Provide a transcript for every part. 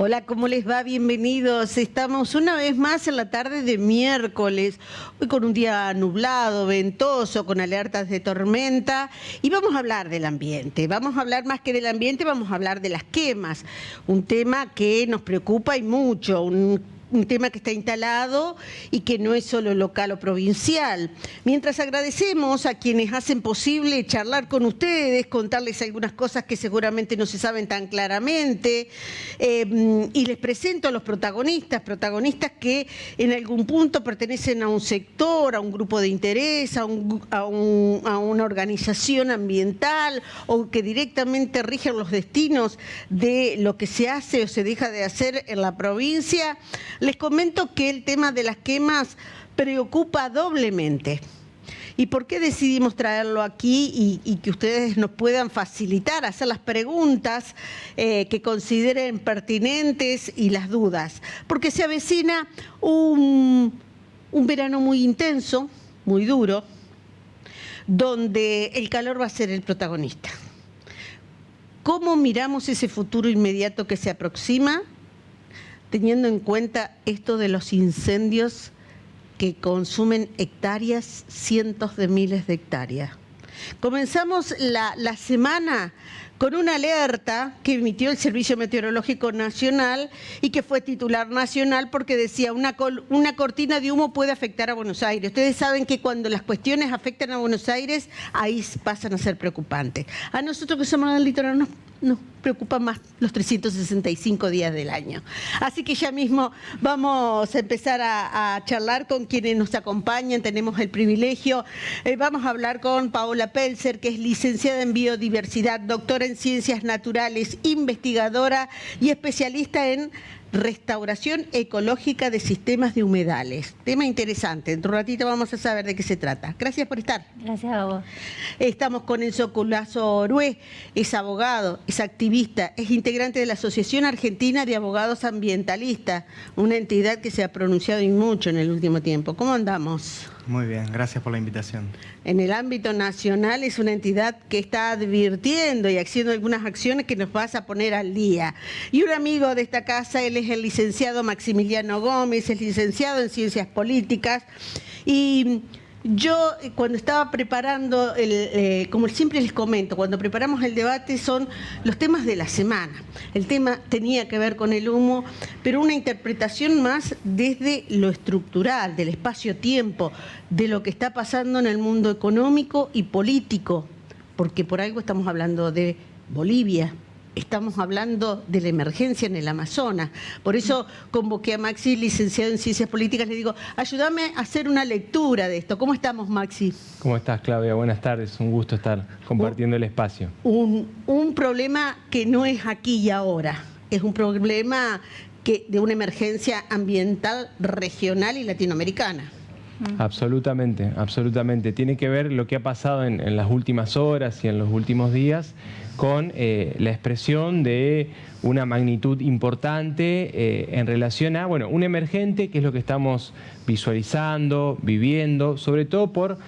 Hola, ¿cómo les va? Bienvenidos. Estamos una vez más en la tarde de miércoles, hoy con un día nublado, ventoso, con alertas de tormenta, y vamos a hablar del ambiente. Vamos a hablar más que del ambiente, vamos a hablar de las quemas, un tema que nos preocupa y mucho, un tema que está instalado y que no es solo local o provincial. Mientras agradecemos a quienes hacen posible charlar con ustedes, contarles algunas cosas que seguramente no se saben tan claramente, y les presento a los protagonistas que en algún punto pertenecen a un sector, a un grupo de interés, a una organización ambiental o que directamente rigen los destinos de lo que se hace o se deja de hacer en la provincia. Les comento que el tema de las quemas preocupa doblemente. ¿Y por qué decidimos traerlo aquí y que ustedes nos puedan facilitar, hacer las preguntas que consideren pertinentes y las dudas? Porque se avecina un verano muy intenso, muy duro, donde el calor va a ser el protagonista. ¿Cómo miramos ese futuro inmediato que se aproxima, teniendo en cuenta esto de los incendios que consumen hectáreas, cientos de miles de hectáreas? Comenzamos la semana con una alerta que emitió el Servicio Meteorológico Nacional y que fue titular nacional porque decía una cortina de humo puede afectar a Buenos Aires. Ustedes saben que cuando las cuestiones afectan a Buenos Aires, ahí pasan a ser preocupantes. A nosotros que somos del litoral nos preocupan más los 365 días del año. Así que ya mismo vamos a empezar a charlar con quienes nos acompañan. Tenemos el privilegio. Vamos a hablar con Paola Pelzer, que es licenciada en Biodiversidad, doctora en Ciencias Naturales, investigadora y especialista en restauración ecológica de sistemas de humedales. Tema interesante. Dentro de un ratito vamos a saber de qué se trata. Gracias por estar. Gracias a vos. Estamos con Enzo Culazo Orué, es abogado, es activista, es integrante de la Asociación Argentina de Abogados Ambientalistas, una entidad que se ha pronunciado y mucho en el último tiempo. ¿Cómo andamos? Muy bien, gracias por la invitación. En el ámbito nacional es una entidad que está advirtiendo y haciendo algunas acciones que nos vas a poner al día. Y un amigo de esta casa, él es el licenciado Maximiliano Gómez, es licenciado en Ciencias Políticas. Y yo cuando estaba preparando, como siempre les comento, cuando preparamos el debate son los temas de la semana. El tema tenía que ver con el humo, pero una interpretación más desde lo estructural, del espacio-tiempo, de lo que está pasando en el mundo económico y político, porque por algo estamos hablando de Bolivia. Estamos hablando de la emergencia en el Amazonas. Por eso convoqué a Maxi, licenciado en Ciencias Políticas. Le digo, ayúdame a hacer una lectura de esto. ¿Cómo estamos, Maxi? ¿Cómo estás, Claudia? Buenas tardes. Un gusto estar compartiendo el espacio. Un problema que no es aquí y ahora. Es un problema de una emergencia ambiental regional y latinoamericana. Absolutamente, absolutamente. Tiene que ver lo que ha pasado en las últimas horas y en los últimos días con la expresión de una magnitud importante en relación a un emergente, que es lo que estamos visualizando, viviendo, sobre todo por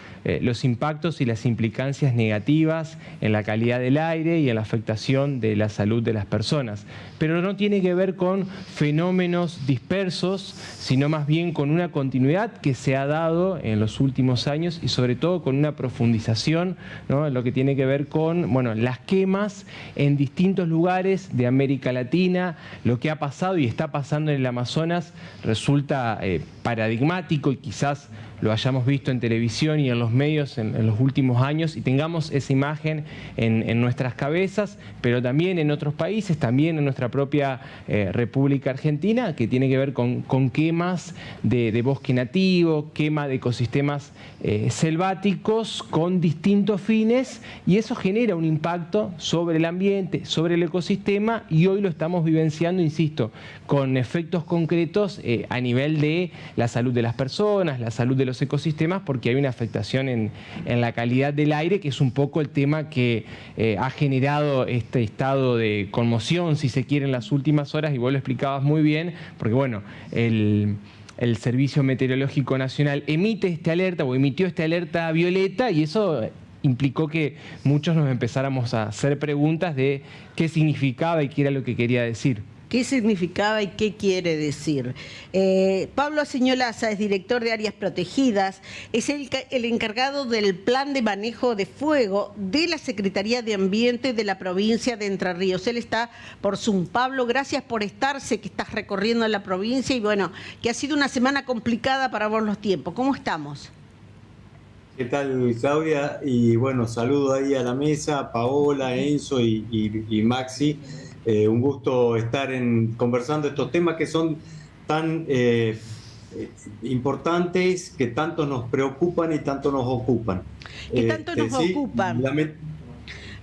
los impactos y las implicancias negativas en la calidad del aire y en la afectación de la salud de las personas. Pero no tiene que ver con fenómenos dispersos, sino más bien con una continuidad que se ha dado en los últimos años y sobre todo con una profundización, ¿no?, en lo que tiene que ver con las quemas en distintos lugares de América Latina. Lo que ha pasado y está pasando en el Amazonas resulta paradigmático y quizás lo hayamos visto en televisión y en los medios en los últimos años y tengamos esa imagen en nuestras cabezas, pero también en otros países, también en nuestra propia República Argentina, que tiene que ver con quemas de bosque nativo, quema de ecosistemas selváticos con distintos fines, y eso genera un impacto sobre el ambiente, sobre el ecosistema, y hoy lo estamos vivenciando, insisto, con efectos concretos a nivel de la salud de las personas, la salud de los ecosistemas, porque hay una afectación en la calidad del aire, que es un poco el tema que ha generado este estado de conmoción, si se quiere, en las últimas horas, y vos lo explicabas muy bien, porque el Servicio Meteorológico Nacional emite esta alerta o emitió esta alerta violeta, y eso implicó que muchos nos empezáramos a hacer preguntas de qué significaba y qué era lo que quería decir. qué significaba y qué quiere decir. Pablo Aseñolaza es director de Áreas Protegidas, es el encargado del Plan de Manejo de Fuego de la Secretaría de Ambiente de la provincia de Entre Ríos. Él está por Zoom. Pablo, gracias por estar, sé que estás recorriendo la provincia y bueno, que ha sido una semana complicada para vos los tiempos. ¿Cómo estamos? ¿Qué tal, Claudia? Y bueno, saludo ahí a la mesa, Paola, Enzo y Maxi. Un gusto estar conversando estos temas que son tan importantes, que tanto nos preocupan y tanto nos ocupan. ¿Qué tanto nos ocupan?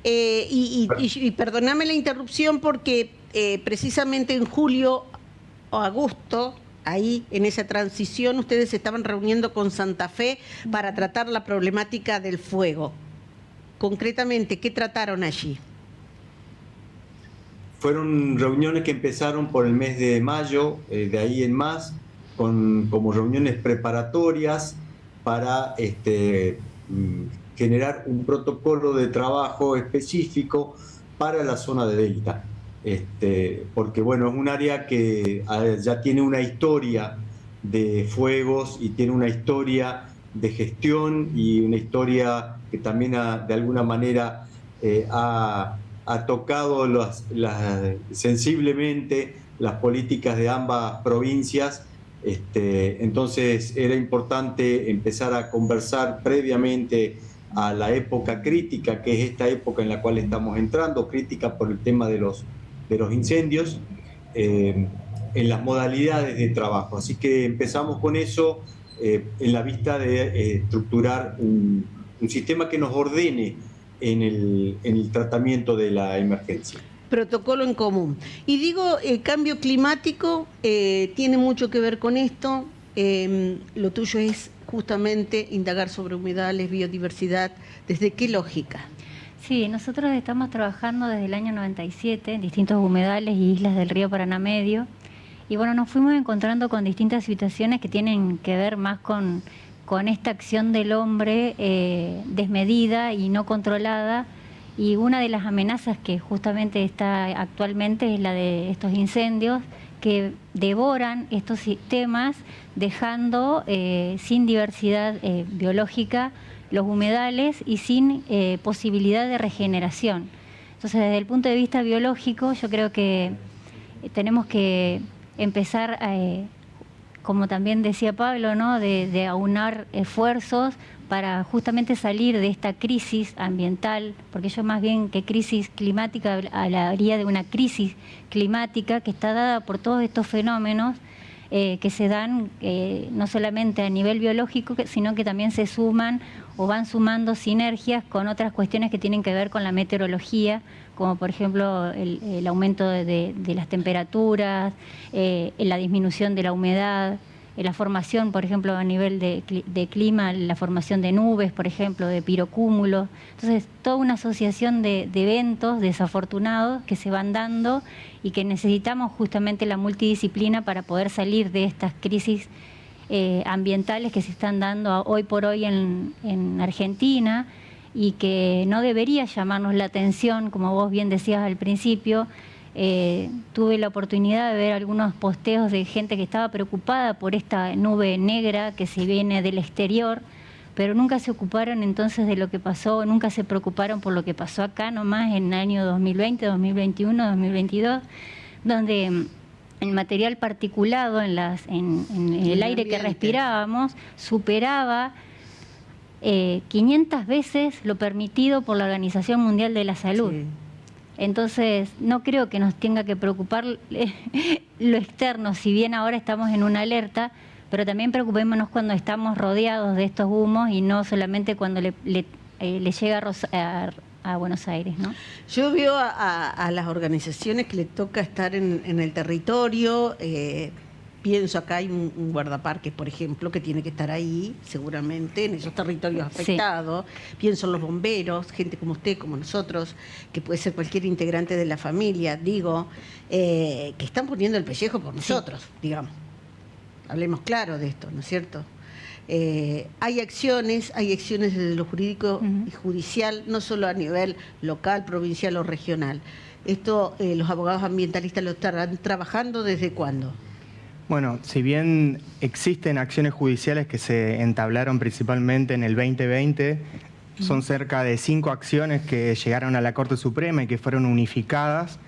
Y perdóname la interrupción porque precisamente en julio o agosto, ahí en esa transición, ustedes se estaban reuniendo con Santa Fe para tratar la problemática del fuego. Concretamente, ¿qué trataron allí? Fueron reuniones que empezaron por el mes de mayo, de ahí en más, como reuniones preparatorias para generar un protocolo de trabajo específico para la zona de Delta. Porque bueno, es un área que ya tiene una historia de fuegos y tiene una historia de gestión y una historia que también de alguna manera ha tocado sensiblemente las políticas de ambas provincias. Entonces era importante empezar a conversar previamente a la época crítica, que es esta época en la cual estamos entrando, crítica por el tema de los incendios, en las modalidades de trabajo. Así que empezamos con eso en la vista de estructurar un sistema que nos ordene en el tratamiento de la emergencia. Protocolo en común. Y digo, el cambio climático tiene mucho que ver con esto. Lo tuyo es justamente indagar sobre humedales, biodiversidad. ¿Desde qué lógica? Sí, nosotros estamos trabajando desde el año 97 en distintos humedales y islas del río Paraná Medio. Y bueno, nos fuimos encontrando con distintas situaciones que tienen que ver más con esta acción del hombre desmedida y no controlada. Y una de las amenazas que justamente está actualmente es la de estos incendios que devoran estos sistemas, dejando sin diversidad biológica los humedales y sin posibilidad de regeneración. Entonces, desde el punto de vista biológico, yo creo que tenemos que empezar, como también decía Pablo, ¿no?, de aunar esfuerzos para justamente salir de esta crisis ambiental, porque yo más bien que crisis climática hablaría de una crisis climática que está dada por todos estos fenómenos que se dan no solamente a nivel biológico, sino que también se suman o van sumando sinergias con otras cuestiones que tienen que ver con la meteorología, como por ejemplo el aumento de las temperaturas, la disminución de la humedad, la formación, por ejemplo, a nivel de clima, la formación de nubes, por ejemplo, de pirocúmulos. Entonces, toda una asociación de eventos desafortunados que se van dando y que necesitamos justamente la multidisciplina para poder salir de estas crisis ambientales que se están dando hoy por hoy en Argentina y que no debería llamarnos la atención, como vos bien decías al principio. Tuve la oportunidad de ver algunos posteos de gente que estaba preocupada por esta nube negra que se viene del exterior, pero nunca se ocuparon entonces de lo que pasó, nunca se preocuparon por lo que pasó acá nomás en el año 2020, 2021, 2022, donde el material particulado en el aire que respirábamos superaba 500 veces lo permitido por la Organización Mundial de la Salud. Sí. Entonces, no creo que nos tenga que preocupar lo externo, si bien ahora estamos en una alerta, pero también preocupémonos cuando estamos rodeados de estos humos y no solamente cuando le llega a Buenos Aires, ¿no? Yo veo a las organizaciones que le toca estar en el territorio. Pienso acá hay un guardaparques, por ejemplo, que tiene que estar ahí, seguramente, en esos territorios afectados. Sí. Pienso en los bomberos, gente como usted, como nosotros, que puede ser cualquier integrante de la familia, digo, que están poniendo el pellejo por nosotros, digamos. Hablemos claro de esto, ¿no es cierto? Hay acciones desde lo jurídico y judicial, no solo a nivel local, provincial o regional. Esto los abogados ambientalistas lo estarán trabajando ¿desde cuándo? Bueno, si bien existen acciones judiciales que se entablaron principalmente en el 2020, son cerca de 5 acciones que llegaron a la Corte Suprema y que fueron unificadas.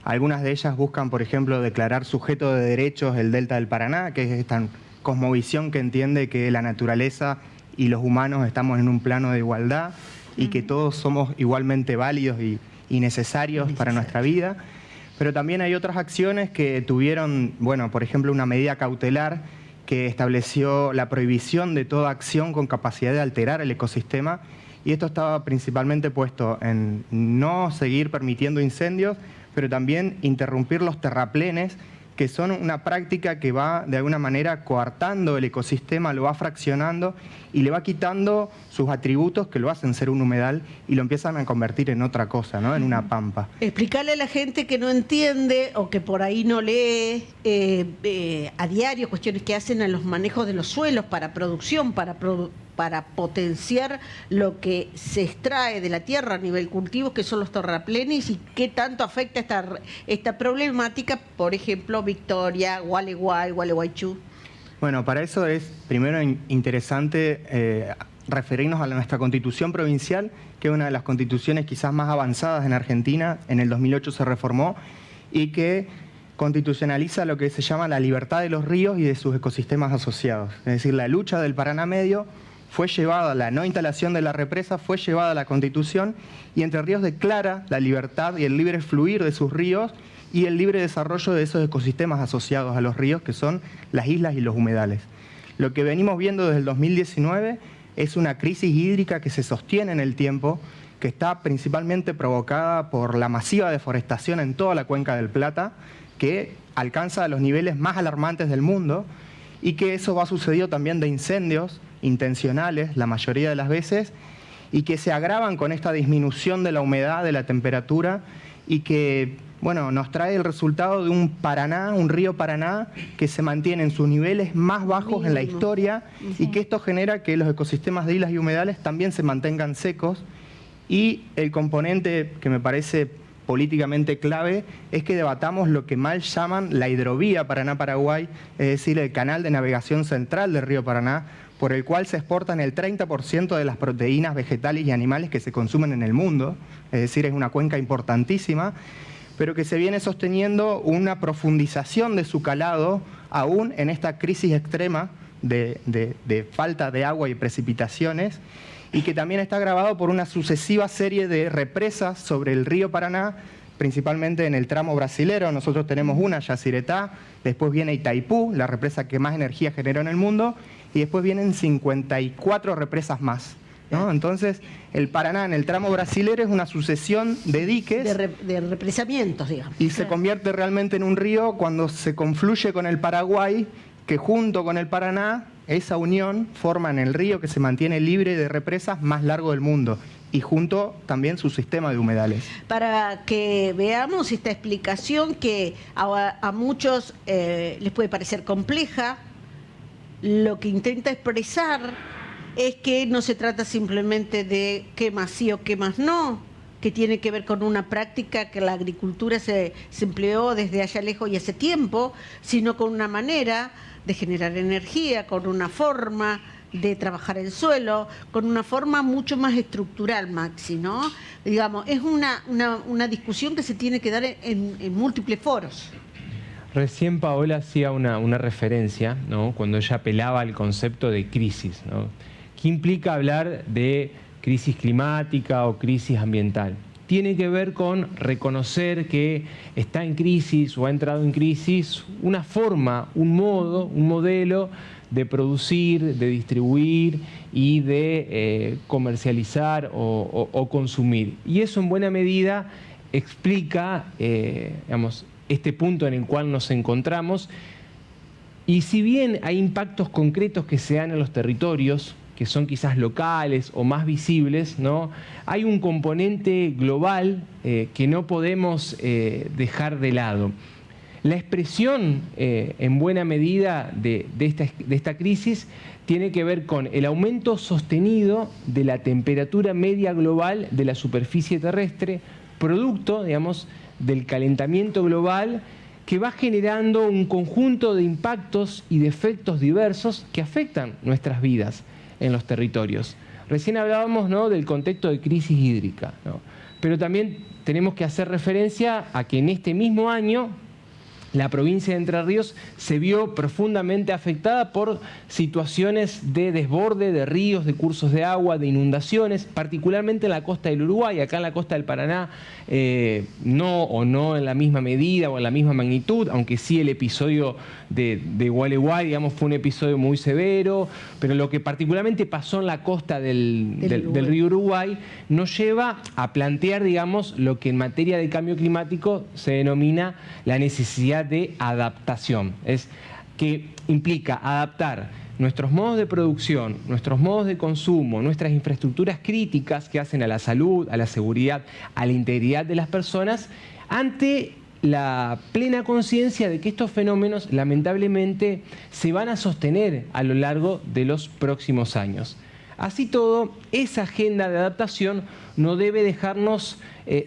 Algunas de ellas buscan, por ejemplo, declarar sujeto de derechos el Delta del Paraná, que es esta cosmovisión que entiende que la naturaleza y los humanos estamos en un plano de igualdad y que todos somos igualmente válidos y necesarios para nuestra vida. Pero también hay otras acciones que tuvieron, bueno, por ejemplo, una medida cautelar que estableció la prohibición de toda acción con capacidad de alterar el ecosistema, y esto estaba principalmente puesto en no seguir permitiendo incendios, pero también interrumpir los terraplenes, que son una práctica que va de alguna manera coartando el ecosistema, lo va fraccionando y le va quitando sus atributos que lo hacen ser un humedal y lo empiezan a convertir en otra cosa, ¿no? En una pampa. Explicarle a la gente que no entiende o que por ahí no lee a diario cuestiones que hacen a los manejos de los suelos para producción, para potenciar lo que se extrae de la tierra a nivel cultivo, que son los terraplenes, y qué tanto afecta esta problemática, por ejemplo, Victoria, Gualeguay, Gualeguaychú. Bueno, para eso es primero interesante referirnos a nuestra Constitución provincial, que es una de las constituciones quizás más avanzadas en Argentina. En el 2008 se reformó y que constitucionaliza lo que se llama la libertad de los ríos y de sus ecosistemas asociados. Es decir, la lucha del Paraná Medio fue llevada, la no instalación de la represa fue llevada a la Constitución, y Entre Ríos declara la libertad y el libre fluir de sus ríos y el libre desarrollo de esos ecosistemas asociados a los ríos, que son las islas y los humedales. Lo que venimos viendo desde el 2019 es una crisis hídrica que se sostiene en el tiempo, que está principalmente provocada por la masiva deforestación en toda la cuenca del Plata, que alcanza los niveles más alarmantes del mundo, y que eso va sucedido también de incendios intencionales la mayoría de las veces, y que se agravan con esta disminución de la humedad, de la temperatura, y que, bueno, nos trae el resultado de un Paraná, un río Paraná, que se mantiene en sus niveles más bajos en la historia, y que esto genera que los ecosistemas de islas y humedales también se mantengan secos. Y el componente que me parece políticamente clave es que debatamos lo que mal llaman la hidrovía Paraná-Paraguay, es decir, el canal de navegación central del río Paraná, por el cual se exportan el 30% de las proteínas vegetales y animales que se consumen en el mundo. Es decir, es una cuenca importantísima, pero que se viene sosteniendo una profundización de su calado aún en esta crisis extrema de falta de agua y precipitaciones, y que también está agravado por una sucesiva serie de represas sobre el río Paraná, principalmente en el tramo brasilero. Nosotros tenemos una, Yacyretá, después viene Itaipú, la represa que más energía generó en el mundo, y después vienen 54 represas más, ¿no? Entonces, el Paraná en el tramo brasilero es una sucesión de diques. De represamientos, digamos. Y se convierte realmente en un río cuando se confluye con el Paraguay, que junto con el Paraná, esa unión forman el río que se mantiene libre de represas más largo del mundo, y junto también su sistema de humedales. Para que veamos esta explicación que a muchos les puede parecer compleja, lo que intenta expresar es que no se trata simplemente de qué más sí o qué más no, que tiene que ver con una práctica que la agricultura se empleó desde allá lejos y hace tiempo, sino con una manera de generar energía, con una forma de trabajar el suelo, con una forma mucho más estructural, Maxi, ¿no? Digamos, es una discusión que se tiene que dar en múltiples foros. Recién Paola hacía una referencia, ¿no?, cuando ella apelaba al concepto de crisis, ¿no? ¿Qué implica hablar de crisis climática o crisis ambiental? Tiene que ver con reconocer que está en crisis o ha entrado en crisis una forma, un modo, un modelo de producir, de distribuir y de comercializar o consumir. Y eso en buena medida explica, digamos, este punto en el cual nos encontramos. Y si bien hay impactos concretos que se dan en los territorios, que son quizás locales o más visibles, ¿no?, hay un componente global que no podemos dejar de lado. La expresión, en buena medida, de esta crisis tiene que ver con el aumento sostenido de la temperatura media global de la superficie terrestre, producto, digamos, del calentamiento global que va generando un conjunto de impactos y de efectos diversos que afectan nuestras vidas en los territorios. Recién hablábamos, ¿no?, del contexto de crisis hídrica, ¿no? Pero también tenemos que hacer referencia a que en este mismo año la provincia de Entre Ríos se vio profundamente afectada por situaciones de desborde de ríos, de cursos de agua, de inundaciones, particularmente en la costa del Uruguay. Acá en la costa del Paraná no en la misma medida o en la misma magnitud, aunque sí el episodio de Gualeguay, digamos, fue un episodio muy severo, pero lo que particularmente pasó en la costa del río Uruguay nos lleva a plantear, digamos, lo que en materia de cambio climático se denomina la necesidad de adaptación, es que implica adaptar nuestros modos de producción, nuestros modos de consumo, nuestras infraestructuras críticas que hacen a la salud, a la seguridad, a la integridad de las personas, ante la plena conciencia de que estos fenómenos lamentablemente se van a sostener a lo largo de los próximos años. Así todo, esa agenda de adaptación no debe dejarnos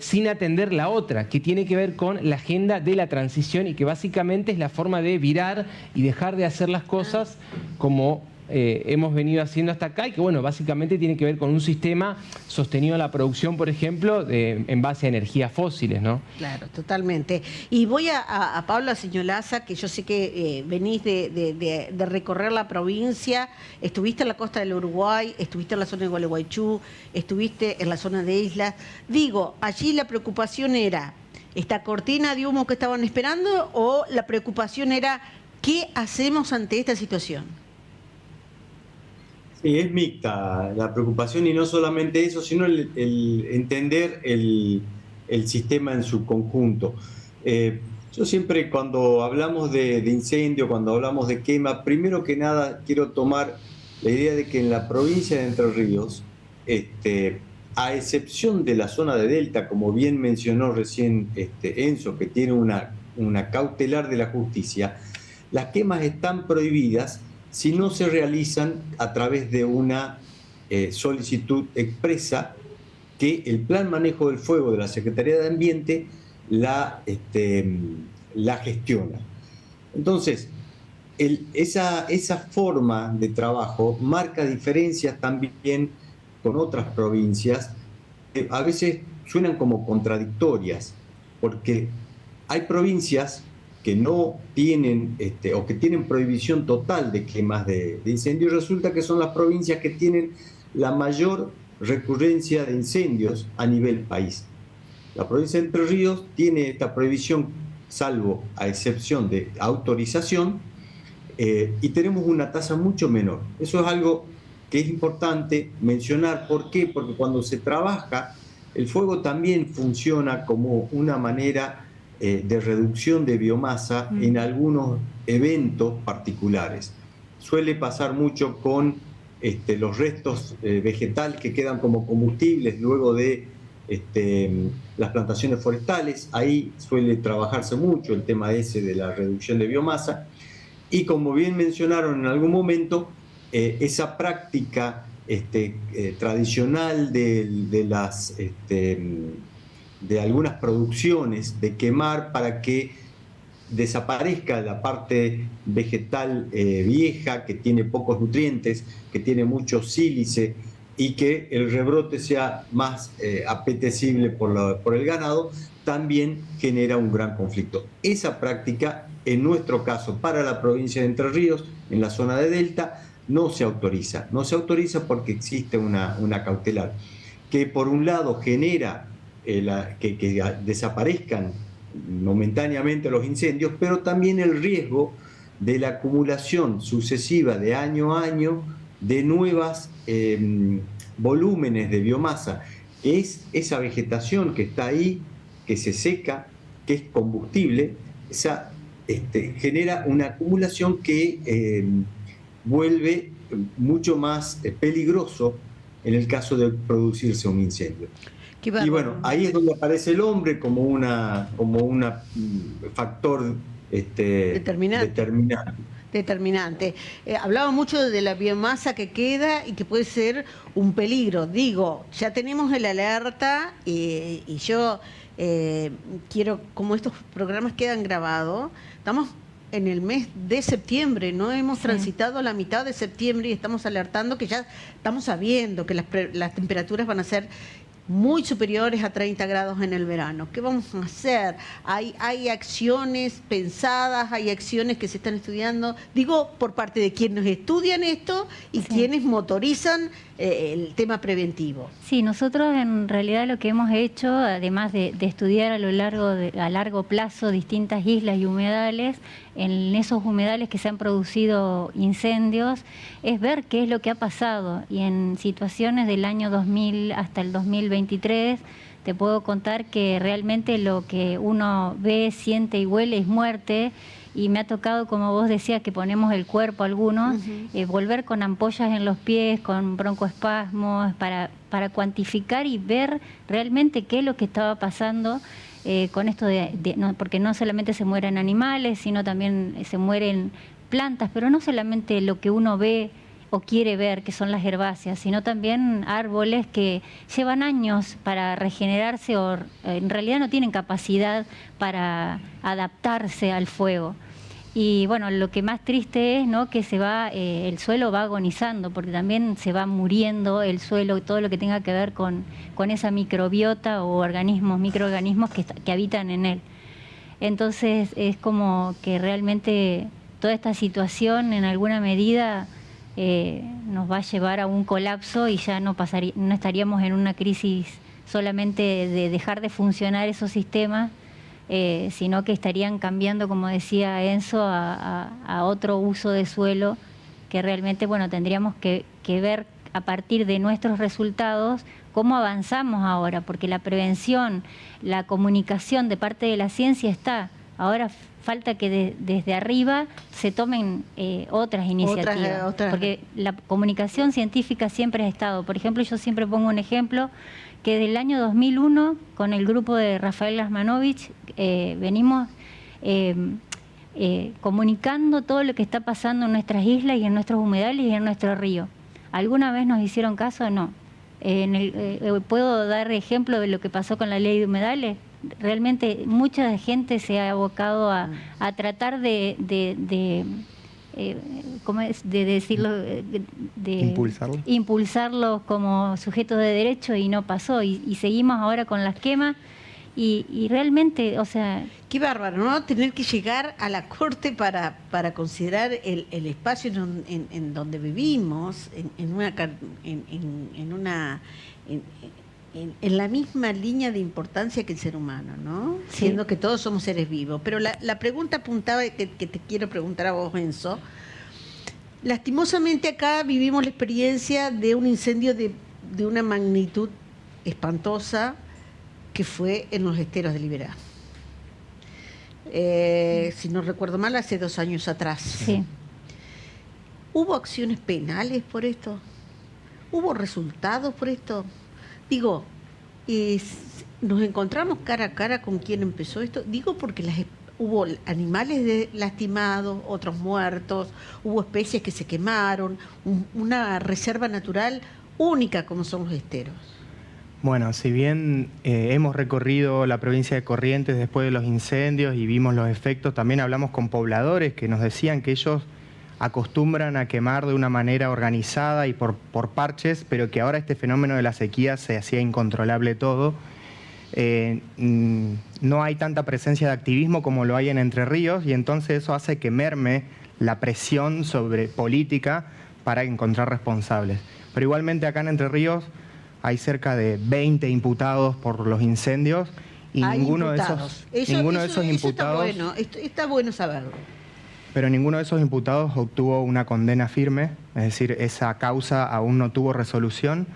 sin atender la otra, que tiene que ver con la agenda de la transición y que básicamente es la forma de virar y dejar de hacer las cosas como hemos venido haciendo hasta acá y que, bueno, básicamente tiene que ver con un sistema sostenido en la producción, por ejemplo, en base a energías fósiles, ¿no? Claro, totalmente. Y voy a Pablo Señolaza, que yo sé que venís de recorrer la provincia, estuviste en la costa del Uruguay, estuviste en la zona de Gualeguaychú, estuviste en la zona de Islas. Digo, allí la preocupación era esta cortina de humo que estaban esperando o la preocupación era ¿qué hacemos ante esta situación? Sí, es mixta la preocupación y no solamente eso, sino el entender el sistema en su conjunto. Yo siempre cuando hablamos de incendio, cuando hablamos de quema, primero que nada quiero tomar la idea de que en la provincia de Entre Ríos, a excepción de la zona de Delta, como bien mencionó recién Enzo, que tiene una cautelar de la justicia, las quemas están prohibidas si no se realizan a través de una solicitud expresa que el Plan Manejo del Fuego de la Secretaría de Ambiente la gestiona. Entonces, esa forma de trabajo marca diferencias también con otras provincias que a veces suenan como contradictorias, porque hay provincias que no tienen o que tienen prohibición total de quemas de incendios, resulta que son las provincias que tienen la mayor recurrencia de incendios a nivel país. La provincia de Entre Ríos tiene esta prohibición, salvo a excepción de autorización, y tenemos una tasa mucho menor. Eso es algo que es importante mencionar. ¿Por qué? Porque cuando se trabaja, el fuego también funciona como una manera de reducción de biomasa en algunos eventos particulares. Suele pasar mucho con los restos vegetales que quedan como combustibles luego de las plantaciones forestales. Ahí suele trabajarse mucho el tema ese de la reducción de biomasa. Y como bien mencionaron en algún momento, esa práctica tradicional de algunas producciones, de quemar para que desaparezca la parte vegetal vieja, que tiene pocos nutrientes, que tiene mucho sílice y que el rebrote sea más apetecible por el ganado, también genera un gran conflicto. Esa práctica, en nuestro caso, para la provincia de Entre Ríos, en la zona de Delta, no se autoriza. No se autoriza porque existe una cautelar, que por un lado genera que desaparezcan momentáneamente los incendios, pero también el riesgo de la acumulación sucesiva de año a año de nuevas volúmenes de biomasa. Es esa vegetación que está ahí, que se seca, que es combustible, genera una acumulación que vuelve mucho más peligroso en el caso de producirse un incendio. Y bueno, ahí es donde aparece el hombre como un factor determinante. determinante. Hablaba mucho de la biomasa que queda y que puede ser un peligro. Digo, ya tenemos el alerta y yo quiero, como estos programas quedan grabados, estamos en el mes de septiembre, no hemos transitado la mitad de septiembre y estamos alertando que ya estamos sabiendo que las temperaturas van a ser muy superiores a 30 grados en el verano. ¿Qué vamos a hacer? Hay acciones pensadas, hay acciones que se están estudiando, digo, por parte de quienes estudian esto y quienes motorizan el tema preventivo. Sí, nosotros en realidad lo que hemos hecho, además de estudiar a largo plazo distintas islas y humedales, en esos humedales que se han producido incendios, es ver qué es lo que ha pasado. Y en situaciones del año 2000 hasta el 2023, te puedo contar que realmente lo que uno ve, siente y huele es muerte. Y me ha tocado, como vos decías, que ponemos el cuerpo algunos, volver con ampollas en los pies, con broncoespasmos, para cuantificar y ver realmente qué es lo que estaba pasando con esto porque no solamente se mueren animales, sino también se mueren plantas, pero no solamente lo que uno ve o quiere ver, que son las herbáceas, sino también árboles que llevan años para regenerarse o en realidad no tienen capacidad para adaptarse al fuego. Y bueno, lo que más triste es, ¿no?, que el suelo va agonizando, porque también se va muriendo el suelo, todo lo que tenga que ver con esa microbiota o microorganismos que habitan en él. Entonces es como que realmente toda esta situación en alguna medida nos va a llevar a un colapso y ya no estaríamos en una crisis solamente de dejar de funcionar esos sistemas, sino que estarían cambiando, como decía Enzo, a otro uso de suelo que realmente, bueno, tendríamos que ver a partir de nuestros resultados cómo avanzamos ahora, porque la prevención, la comunicación de parte de la ciencia está. Ahora falta que desde arriba se tomen otras iniciativas, porque la comunicación científica siempre ha estado. Por ejemplo, yo siempre pongo un ejemplo, que desde el año 2001, con el grupo de Rafael Lasmanovich, venimos comunicando todo lo que está pasando en nuestras islas y en nuestros humedales y en nuestro río. ¿Alguna vez nos hicieron caso? No. ¿Puedo dar ejemplo de lo que pasó con la ley de humedales? Realmente mucha gente se ha abocado a tratar de impulsarlos como sujetos de derecho y no pasó. Y seguimos ahora con las quemas y realmente, o sea... Qué bárbaro, ¿no? Tener que llegar a la Corte para considerar el espacio en donde vivimos, en la misma línea de importancia que el ser humano, ¿no? Sí. Siendo que todos somos seres vivos. Pero la pregunta apuntaba, que te quiero preguntar a vos, Enzo. Lastimosamente acá vivimos la experiencia de un incendio de una magnitud espantosa que fue en los esteros de Liberá. Si no recuerdo mal, hace 2 años atrás. Sí. ¿Hubo acciones penales por esto? ¿Hubo resultados por esto? Digo, nos encontramos cara a cara con quien empezó esto. Digo porque hubo animales lastimados, otros muertos, hubo especies que se quemaron, una reserva natural única como son los esteros. Bueno, si bien hemos recorrido la provincia de Corrientes después de los incendios y vimos los efectos, también hablamos con pobladores que nos decían que ellos acostumbran a quemar de una manera organizada y por parches, pero que ahora este fenómeno de la sequía se hacía incontrolable todo. No hay tanta presencia de activismo como lo hay en Entre Ríos y entonces eso hace que merme la presión sobre política para encontrar responsables. Pero igualmente acá en Entre Ríos hay cerca de 20 imputados por los incendios y ninguno de esos imputados... Está bueno saberlo. Pero ninguno de esos imputados obtuvo una condena firme, es decir, esa causa aún no tuvo resolución.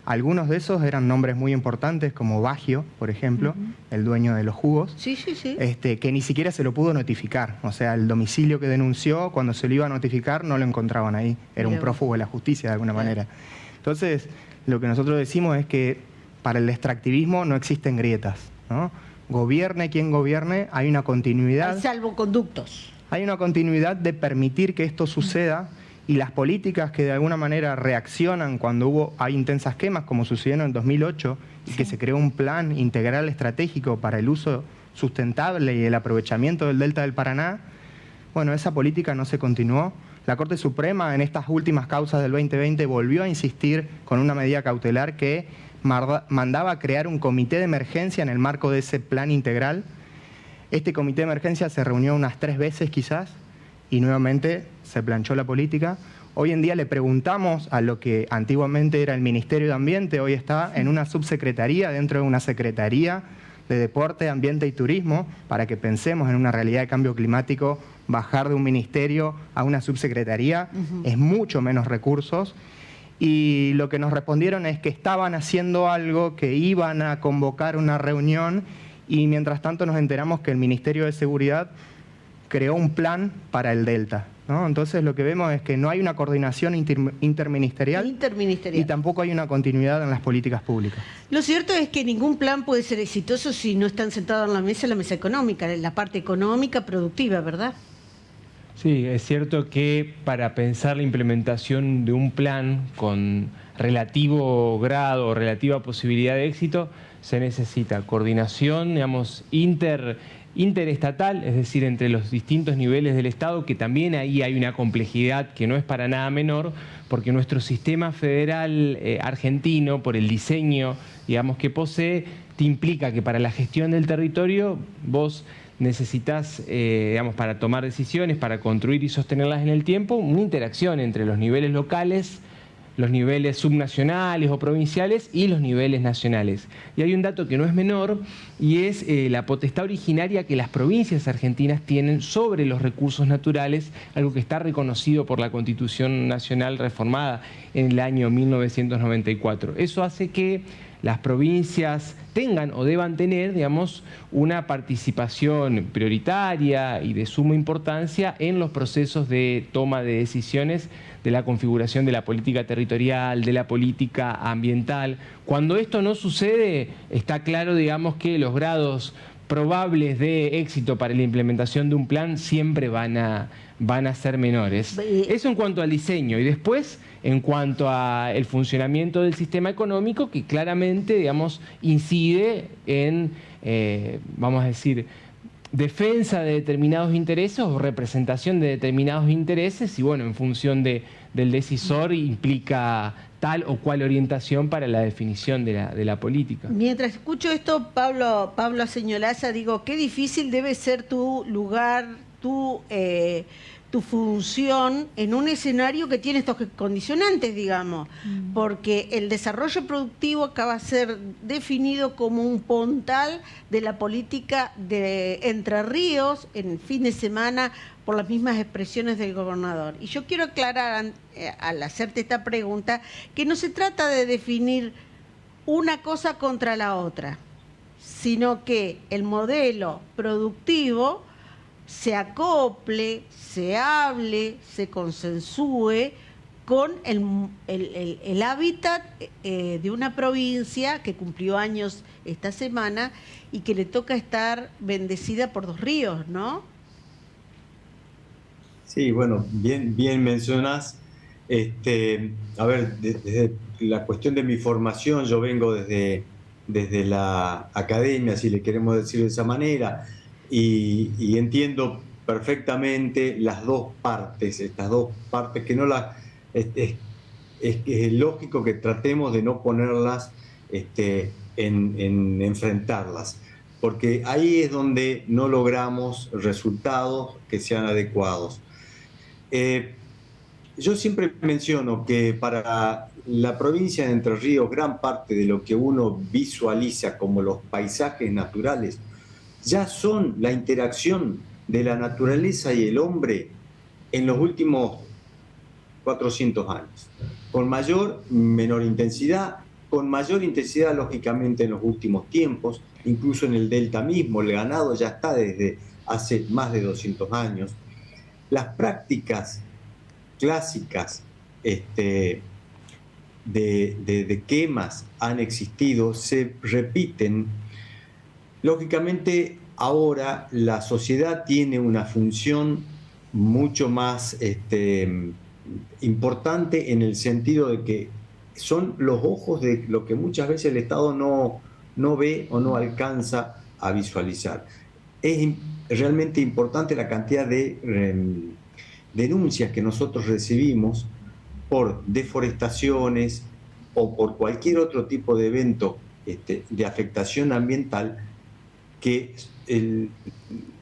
Algunos de esos eran nombres muy importantes, como Baggio, por ejemplo, el dueño de los jugos, que ni siquiera se lo pudo notificar. O sea, el domicilio que denunció, cuando se lo iba a notificar, no lo encontraban ahí. Era un prófugo de la justicia, de alguna manera. Entonces, lo que nosotros decimos es que para el extractivismo no existen grietas, ¿no? Gobierne quien gobierne, hay una continuidad. Hay salvoconductos. Hay una continuidad de permitir que esto suceda y las políticas que de alguna manera reaccionan cuando hay intensas quemas, como sucedió en el 2008, y que se creó un plan integral estratégico para el uso sustentable y el aprovechamiento del delta del Paraná. Bueno, esa política no se continuó. La Corte Suprema en estas últimas causas del 2020 volvió a insistir con una medida cautelar que mandaba a crear un comité de emergencia en el marco de ese plan integral. Este comité de emergencia se reunió unas 3 veces quizás y nuevamente se planchó la política. Hoy en día le preguntamos a lo que antiguamente era el Ministerio de Ambiente, hoy está en una subsecretaría dentro de una secretaría de Deporte, Ambiente y Turismo, para que pensemos en una realidad de cambio climático. Bajar de un ministerio a una subsecretaría es mucho menos recursos. Y lo que nos respondieron es que estaban haciendo algo, que iban a convocar una reunión, y mientras tanto nos enteramos que el Ministerio de Seguridad creó un plan para el Delta, ¿no? Entonces lo que vemos es que no hay una coordinación interministerial y tampoco hay una continuidad en las políticas públicas. Lo cierto es que ningún plan puede ser exitoso si no están sentados en la mesa económica, en la parte económica productiva, ¿verdad? Sí, es cierto que para pensar la implementación de un plan con relativo grado o relativa posibilidad de éxito, se necesita coordinación, digamos, interestatal, es decir, entre los distintos niveles del Estado, que también ahí hay una complejidad que no es para nada menor, porque nuestro sistema federal argentino, por el diseño, digamos, que posee, te implica que para la gestión del territorio vos necesitas, digamos, para tomar decisiones, para construir y sostenerlas en el tiempo, una interacción entre los niveles locales, los niveles subnacionales o provinciales y los niveles nacionales. Y hay un dato que no es menor y es la potestad originaria que las provincias argentinas tienen sobre los recursos naturales, algo que está reconocido por la Constitución Nacional reformada en el año 1994. Eso hace que las provincias tengan o deban tener, digamos, una participación prioritaria y de suma importancia en los procesos de toma de decisiones de la configuración de la política territorial, de la política ambiental. Cuando esto no sucede, está claro, digamos, que los grados probables de éxito para la implementación de un plan siempre van a ser menores. Eso en cuanto al diseño. Y después, en cuanto al funcionamiento del sistema económico, que claramente, digamos, incide en, vamos a decir, defensa de determinados intereses o representación de determinados intereses, y bueno, en función del decisor implica tal o cual orientación para la definición de la política. Mientras escucho esto, Pablo Señolaza, digo, qué difícil debe ser tu lugar, tu función en un escenario que tiene estos condicionantes, digamos, porque el desarrollo productivo acaba de ser definido como un puntal de la política de Entre Ríos en el fin de semana por las mismas expresiones del gobernador. Y yo quiero aclarar, al hacerte esta pregunta, que no se trata de definir una cosa contra la otra, sino que el modelo productivo se acople, se hable, se consensúe con el hábitat de una provincia que cumplió años esta semana y que le toca estar bendecida por 2 ríos, ¿no? Sí, bueno, bien mencionas. A ver, desde la cuestión de mi formación, yo vengo desde la academia, si le queremos decir de esa manera, y entiendo perfectamente las dos partes, estas dos partes que no las... Es lógico que tratemos de no ponerlas en enfrentarlas, porque ahí es donde no logramos resultados que sean adecuados. Yo siempre menciono que para la provincia de Entre Ríos, gran parte de lo que uno visualiza como los paisajes naturales ya son la interacción de la naturaleza y el hombre en los últimos 400 años, con menor intensidad, con mayor intensidad lógicamente en los últimos tiempos, incluso en el delta mismo, el ganado ya está desde hace más de 200 años. Las prácticas clásicas de quemas han existido, se repiten. Lógicamente, ahora la sociedad tiene una función mucho más importante en el sentido de que son los ojos de lo que muchas veces el Estado no ve o no alcanza a visualizar. Es realmente importante la cantidad de denuncias que nosotros recibimos por deforestaciones o por cualquier otro tipo de evento de afectación ambiental, que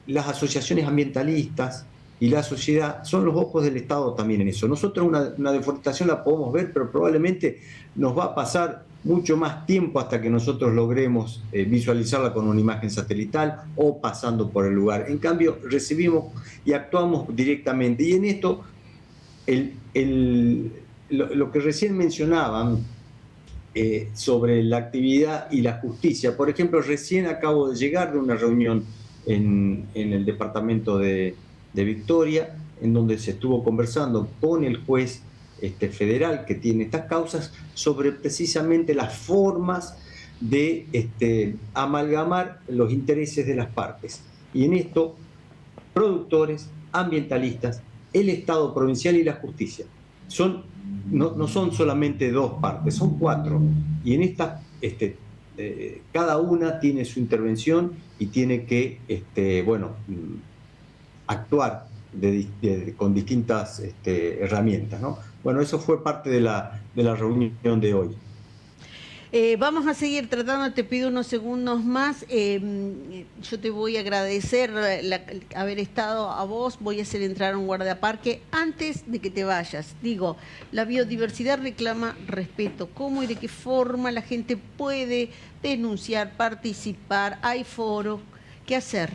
las asociaciones ambientalistas y la sociedad son los ojos del Estado también en eso. Nosotros una deforestación la podemos ver, pero probablemente nos va a pasar mucho más tiempo hasta que nosotros logremos visualizarla con una imagen satelital o pasando por el lugar. En cambio, recibimos y actuamos directamente. Y en esto, lo que recién mencionaban sobre la actividad y la justicia. Por ejemplo, recién acabo de llegar de una reunión en el departamento de Victoria, en donde se estuvo conversando con el juez federal que tiene estas causas sobre precisamente las formas de amalgamar los intereses de las partes. Y en esto, productores, ambientalistas, el Estado provincial y la justicia no son solamente dos partes, son cuatro. Y en estas, cada una tiene su intervención y tiene que, actuar con distintas herramientas, ¿no? Bueno, eso fue parte de la reunión de hoy. Vamos a seguir tratando, te pido unos segundos más. Yo te voy a agradecer haber estado a vos, voy a hacer entrar a un guardaparque antes de que te vayas. Digo, la biodiversidad reclama respeto. ¿Cómo y de qué forma la gente puede denunciar, participar? ¿Hay foro? ¿Qué hacer?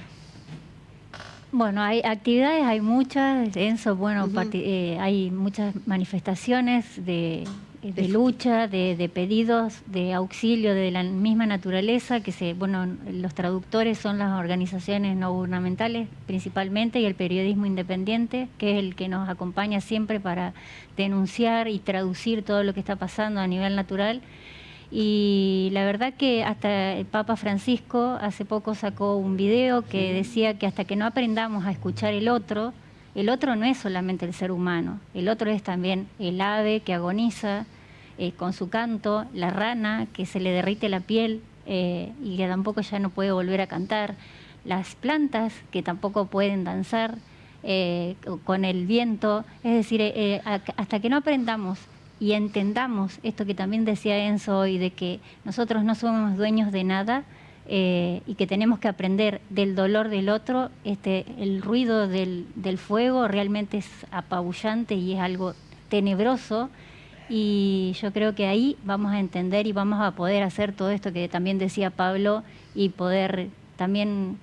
Bueno, hay actividades, hay muchas, Enzo, bueno, hay muchas manifestaciones de lucha, de pedidos, de auxilio de la misma naturaleza, los traductores son las organizaciones no gubernamentales principalmente y el periodismo independiente, que es el que nos acompaña siempre para denunciar y traducir todo lo que está pasando a nivel natural. Y la verdad que hasta el Papa Francisco hace poco sacó un video que decía que hasta que no aprendamos a escuchar el otro no es solamente el ser humano, el otro es también el ave que agoniza con su canto, la rana que se le derrite la piel y que tampoco ya no puede volver a cantar, las plantas que tampoco pueden danzar con el viento, es decir, hasta que no aprendamos y entendamos esto que también decía Enzo hoy, de que nosotros no somos dueños de nada y que tenemos que aprender del dolor del otro. El ruido del fuego realmente es apabullante y es algo tenebroso, y yo creo que ahí vamos a entender y vamos a poder hacer todo esto que también decía Pablo y poder también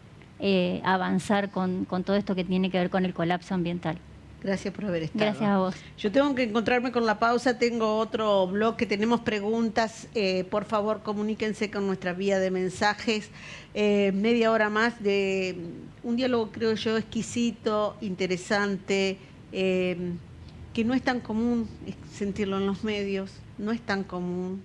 avanzar con todo esto que tiene que ver con el colapso ambiental. Gracias por haber estado. Gracias a vos. Yo tengo que encontrarme con la pausa, tengo otro bloque, tenemos preguntas, por favor comuníquense con nuestra vía de mensajes, media hora más de un diálogo creo yo exquisito, interesante, que no es tan común sentirlo en los medios, no es tan común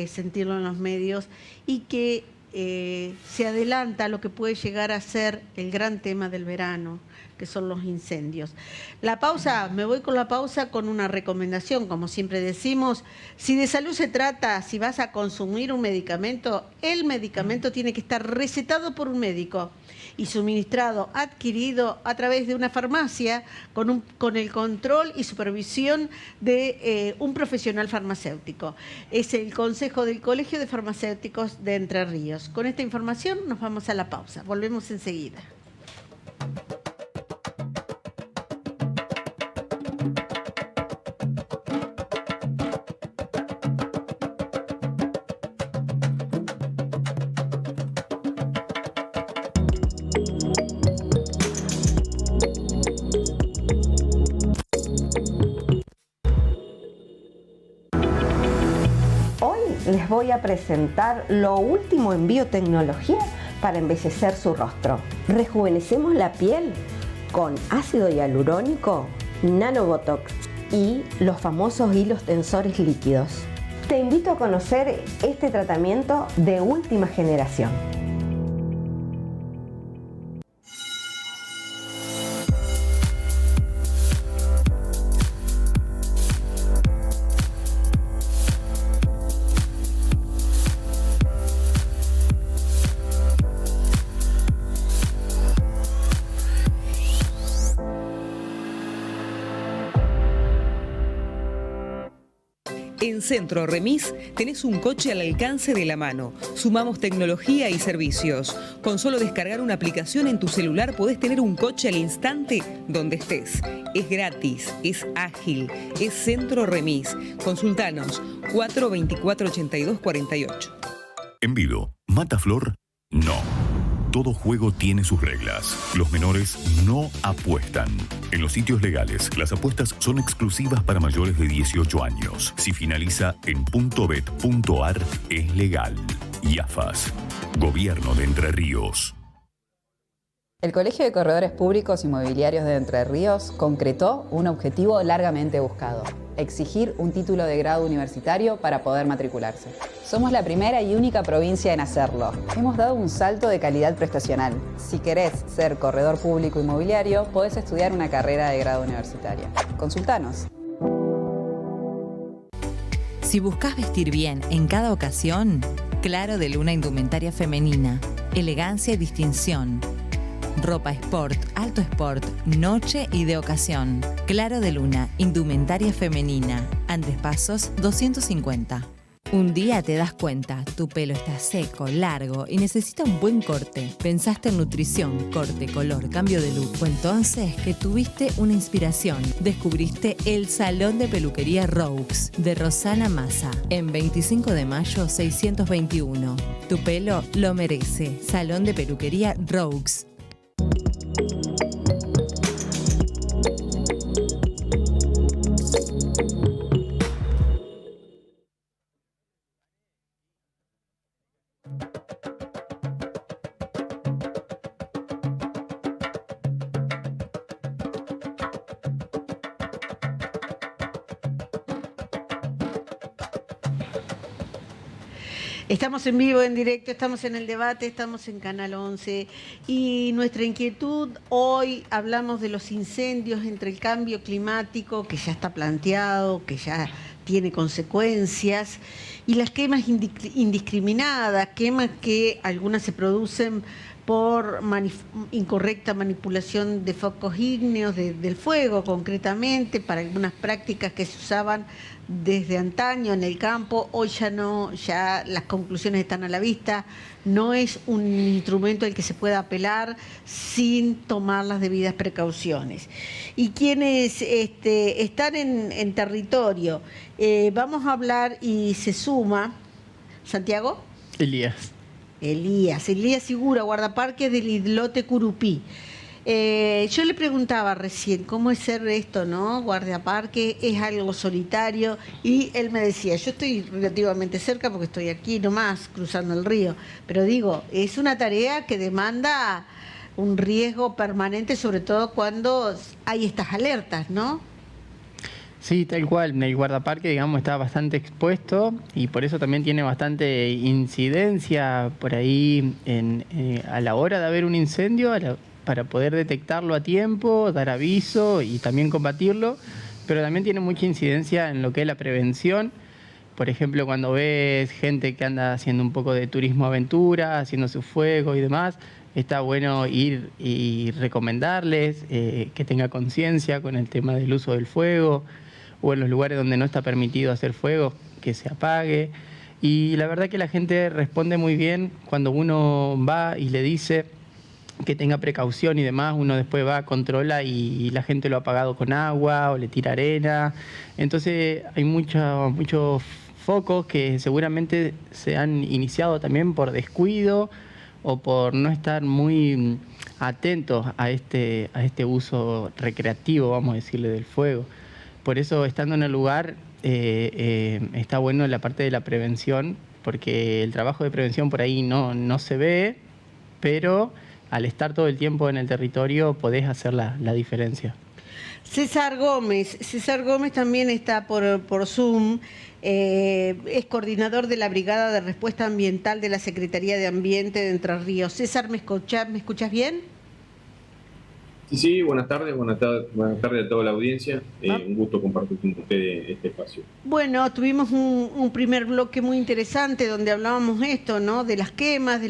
sentirlo en los medios y que se adelanta a lo que puede llegar a ser el gran tema del verano, que son los incendios. La pausa, me voy con la pausa con una recomendación, como siempre decimos, si de salud se trata, si vas a consumir un medicamento, el medicamento tiene que estar recetado por un médico y suministrado, adquirido a través de una farmacia con el control y supervisión de un profesional farmacéutico. Es el consejo del Colegio de Farmacéuticos de Entre Ríos. Con esta información nos vamos a la pausa. Volvemos enseguida. Les voy a presentar lo último en biotecnología para embellecer su rostro. Rejuvenecemos la piel con ácido hialurónico, nanobotox y los famosos hilos tensores líquidos. Te invito a conocer este tratamiento de última generación. En Centro Remis tenés un coche al alcance de la mano. Sumamos tecnología y servicios. Con solo descargar una aplicación en tu celular podés tener un coche al instante donde estés. Es gratis, es ágil, es Centro Remis. Consultanos 424-8248. Envido, Mataflor, no. Todo juego tiene sus reglas. Los menores no apuestan. En los sitios legales, las apuestas son exclusivas para mayores de 18 años. Si finaliza en .bet.ar, es legal. IAFAS, Gobierno de Entre Ríos. El Colegio de Corredores Públicos Inmobiliarios de Entre Ríos concretó un objetivo largamente buscado: exigir un título de grado universitario para poder matricularse. Somos la primera y única provincia en hacerlo. Hemos dado un salto de calidad prestacional. Si querés ser corredor público inmobiliario, podés estudiar una carrera de grado universitaria. Consultanos. Si buscas vestir bien en cada ocasión, Claro de Luna Indumentaria Femenina. Elegancia y distinción. Ropa sport, alto sport, noche y de ocasión. Claro de Luna, indumentaria femenina. Andrés Pasos, 250. Un día te das cuenta, tu pelo está seco, largo y necesita un buen corte. Pensaste en nutrición, corte, color, cambio de look. Fue entonces que tuviste una inspiración. Descubriste el Salón de Peluquería Roux de Rosana Massa en 25 de mayo 621. Tu pelo lo merece. Salón de Peluquería Roux. Estamos en vivo, en directo, estamos en el debate, estamos en Canal 11 y nuestra inquietud hoy, hablamos de los incendios entre el cambio climático que ya está planteado, que ya tiene consecuencias, y las quemas indiscriminadas, quemas que algunas se producen por incorrecta manipulación de focos ígneos, del fuego concretamente, para algunas prácticas que se usaban desde antaño en el campo. Hoy ya no, ya las conclusiones están a la vista, no es un instrumento al que se pueda apelar sin tomar las debidas precauciones. Y quienes están en territorio, vamos a hablar y se suma, ¿Santiago? Elías Segura, guardaparques del islote Curupí. Yo le preguntaba recién, ¿cómo es ser esto, no? Guardaparque, es algo solitario, y él me decía, yo estoy relativamente cerca porque estoy aquí nomás, cruzando el río, pero digo, es una tarea que demanda un riesgo permanente, sobre todo cuando hay estas alertas, ¿no? Sí, tal cual. El guardaparque, digamos, está bastante expuesto y por eso también tiene bastante incidencia por ahí a la hora de haber un incendio, para poder detectarlo a tiempo, dar aviso y también combatirlo, pero también tiene mucha incidencia en lo que es la prevención. Por ejemplo, cuando ves gente que anda haciendo un poco de turismo aventura, haciendo su fuego y demás, está bueno ir y recomendarles que tenga conciencia con el tema del uso del fuego, o en los lugares donde no está permitido hacer fuego, que se apague. Y la verdad que la gente responde muy bien cuando uno va y le dice que tenga precaución y demás. Uno después va, controla y la gente lo ha apagado con agua o le tira arena. Entonces hay muchos focos que seguramente se han iniciado también por descuido o por no estar muy atentos a este uso recreativo, vamos a decirle, del fuego. Por eso, estando en el lugar, está bueno la parte de la prevención, porque el trabajo de prevención por ahí no se ve, pero al estar todo el tiempo en el territorio podés hacer la diferencia. César Gómez también está por Zoom, es coordinador de la Brigada de Respuesta Ambiental de la Secretaría de Ambiente de Entre Ríos. César, ¿me escuchas bien? Sí, buenas tardes a toda la audiencia. Un gusto compartir con ustedes este espacio. Bueno, tuvimos un primer bloque muy interesante donde hablábamos esto, ¿no? De las quemas, de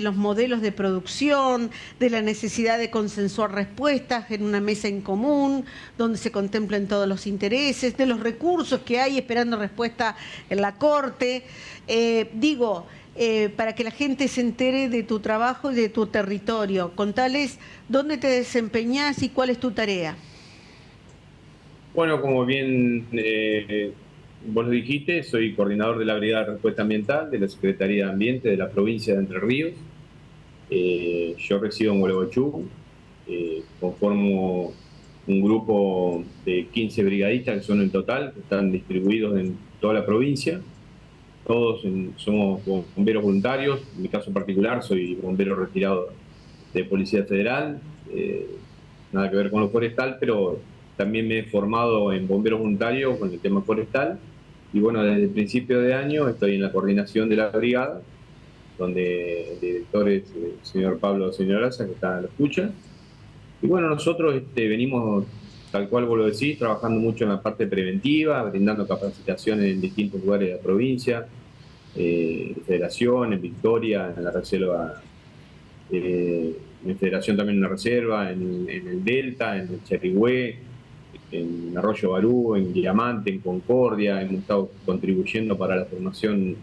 los modelos de producción, de la necesidad de consensuar respuestas en una mesa en común, donde se contemplen todos los intereses, de los recursos que hay esperando respuesta en la Corte. Para que la gente se entere de tu trabajo y de tu territorio. Contales dónde te desempeñás y cuál es tu tarea. Bueno, como bien vos lo dijiste, soy coordinador de la Brigada de Respuesta Ambiental de la Secretaría de Ambiente de la provincia de Entre Ríos. Yo resido en Gualeguaychú, conformo un grupo de 15 brigadistas que son en total, que están distribuidos en toda la provincia. Todos somos bomberos voluntarios. En mi caso particular soy bombero retirado de Policía Federal, nada que ver con lo forestal, pero también me he formado en bomberos voluntarios con el tema forestal. Y bueno, desde el principio de año estoy en la coordinación de la brigada, donde el director es el señor Pablo Señoraza, que está en la escucha. Y bueno, nosotros venimos, tal cual vos lo decís, trabajando mucho en la parte preventiva, brindando capacitaciones en distintos lugares de la provincia, Federación, en Victoria, en la reserva, en Federación también en la reserva, en el Delta, en el Cherrigüé, en Arroyo Barú, en Diamante, en Concordia. Hemos estado contribuyendo para la formación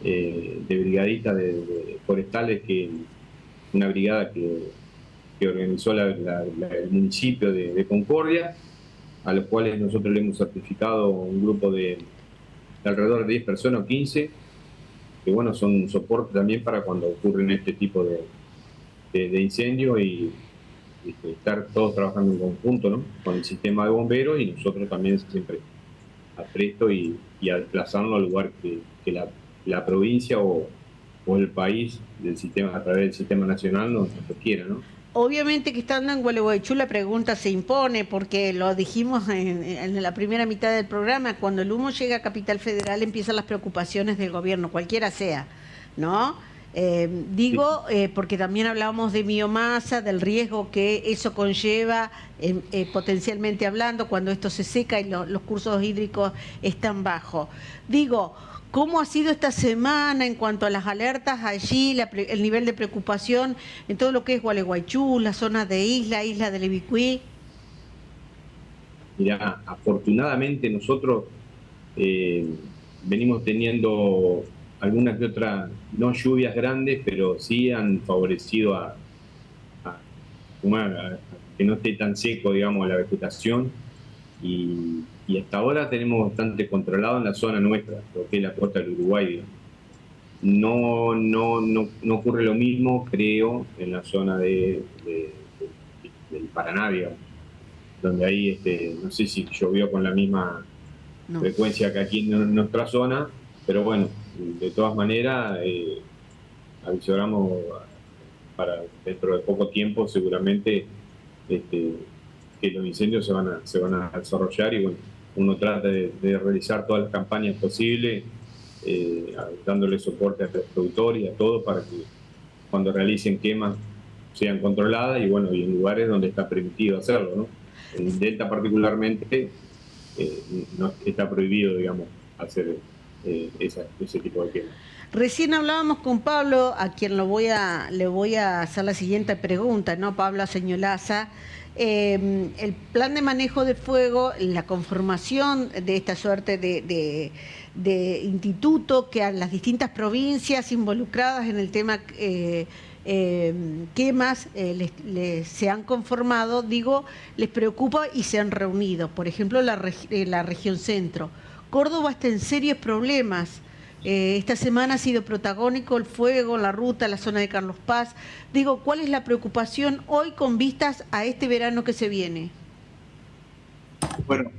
de brigadistas de forestales, una brigada que organizó el municipio de Concordia, a los cuales nosotros le hemos certificado un grupo de alrededor de 10 personas o 15, que bueno, son soporte también para cuando ocurren este tipo de incendios y estar todos trabajando en conjunto, ¿no? Con el sistema de bomberos, y nosotros también siempre a presto y a desplazarnos al lugar que la provincia o el país del sistema, a través del sistema nacional, nos requiera, ¿no? Obviamente que estando en Gualeguaychú la pregunta se impone, porque lo dijimos en la primera mitad del programa: cuando el humo llega a Capital Federal empiezan las preocupaciones del gobierno, cualquiera sea, ¿no? Porque también hablábamos de biomasa, del riesgo que eso conlleva, potencialmente hablando, cuando esto se seca y los cursos hídricos están bajos. ¿Cómo ha sido esta semana en cuanto a las alertas allí, el nivel de preocupación en todo lo que es Gualeguaychú, la zona de isla de Levicuí? Mirá, afortunadamente nosotros venimos teniendo alguna que otra, no lluvias grandes, pero sí han favorecido a que no esté tan seco, digamos, la vegetación. Y hasta ahora tenemos bastante controlado en la zona nuestra, lo que es la costa del Uruguay, digamos. No ocurre lo mismo, creo, en la zona del Paraná, digamos, donde ahí no sé si llovió con la misma frecuencia que aquí en nuestra zona, pero bueno, de todas maneras avisoramos para dentro de poco tiempo seguramente que los incendios se van a desarrollar, y bueno, uno trata de realizar todas las campañas posibles, dándole soporte a los productores y a todo para que cuando realicen quemas sean controladas y bueno, y en lugares donde está permitido hacerlo, ¿no? En el Delta particularmente no está prohibido, digamos, hacer ese tipo de quemas. Recién hablábamos con Pablo, a quien le voy a hacer la siguiente pregunta, ¿no? Pablo Señolaza. El plan de manejo de fuego, la conformación de esta suerte de instituto que a las distintas provincias involucradas en el tema quemas se han conformado, les preocupa y se han reunido. Por ejemplo, la región centro. Córdoba está en serios problemas. Esta semana ha sido protagónico el fuego, la ruta, la zona de Carlos Paz. ¿Cuál es la preocupación hoy con vistas a este verano que se viene? Bueno,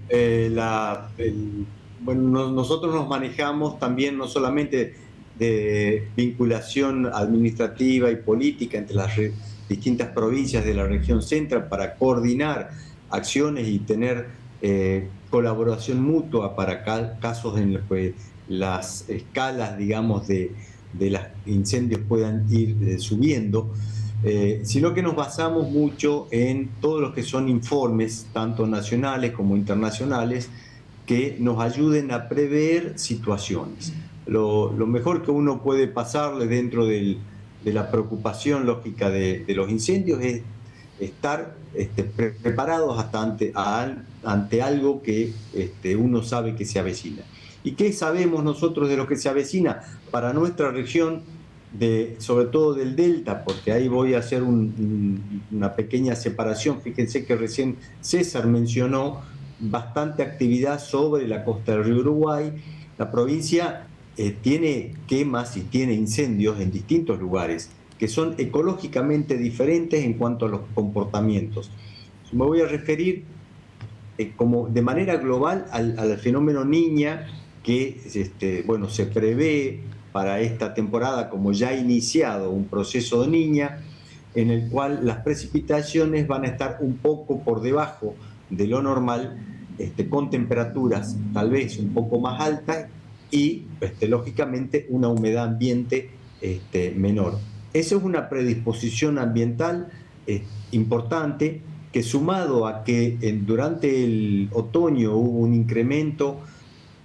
nosotros nos manejamos también no solamente de vinculación administrativa y política entre las distintas provincias de la región central para coordinar acciones y tener colaboración mutua para casos en los que las escalas, digamos, de los incendios puedan ir subiendo. sino que nos basamos mucho en todos los que son informes, tanto nacionales como internacionales, que nos ayuden a prever situaciones. Lo mejor que uno puede pasarle dentro de la preocupación lógica de los incendios es estar preparados hasta ante algo que uno sabe que se avecina. ¿Y qué sabemos nosotros de lo que se avecina para nuestra región, sobre todo del Delta? Porque ahí voy a hacer una pequeña separación. Fíjense que recién César mencionó bastante actividad sobre la costa del río Uruguay. La provincia tiene quemas y tiene incendios en distintos lugares que son ecológicamente diferentes en cuanto a los comportamientos. Me voy a referir como de manera global al fenómeno Niña, que se prevé para esta temporada, como ya ha iniciado un proceso de Niña, en el cual las precipitaciones van a estar un poco por debajo de lo normal, con temperaturas tal vez un poco más altas y, lógicamente, una humedad ambiente menor. Esa es una predisposición ambiental importante, que sumado a que durante el otoño hubo un incremento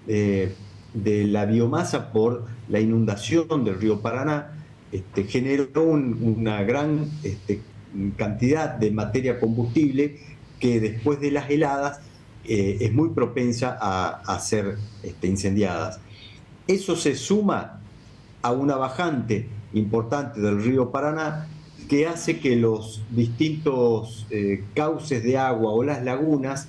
de la biomasa por la inundación del río Paraná, generó una gran cantidad de materia combustible que después de las heladas es muy propensa a ser incendiadas. Eso se suma a una bajante importante del río Paraná que hace que los distintos cauces de agua o las lagunas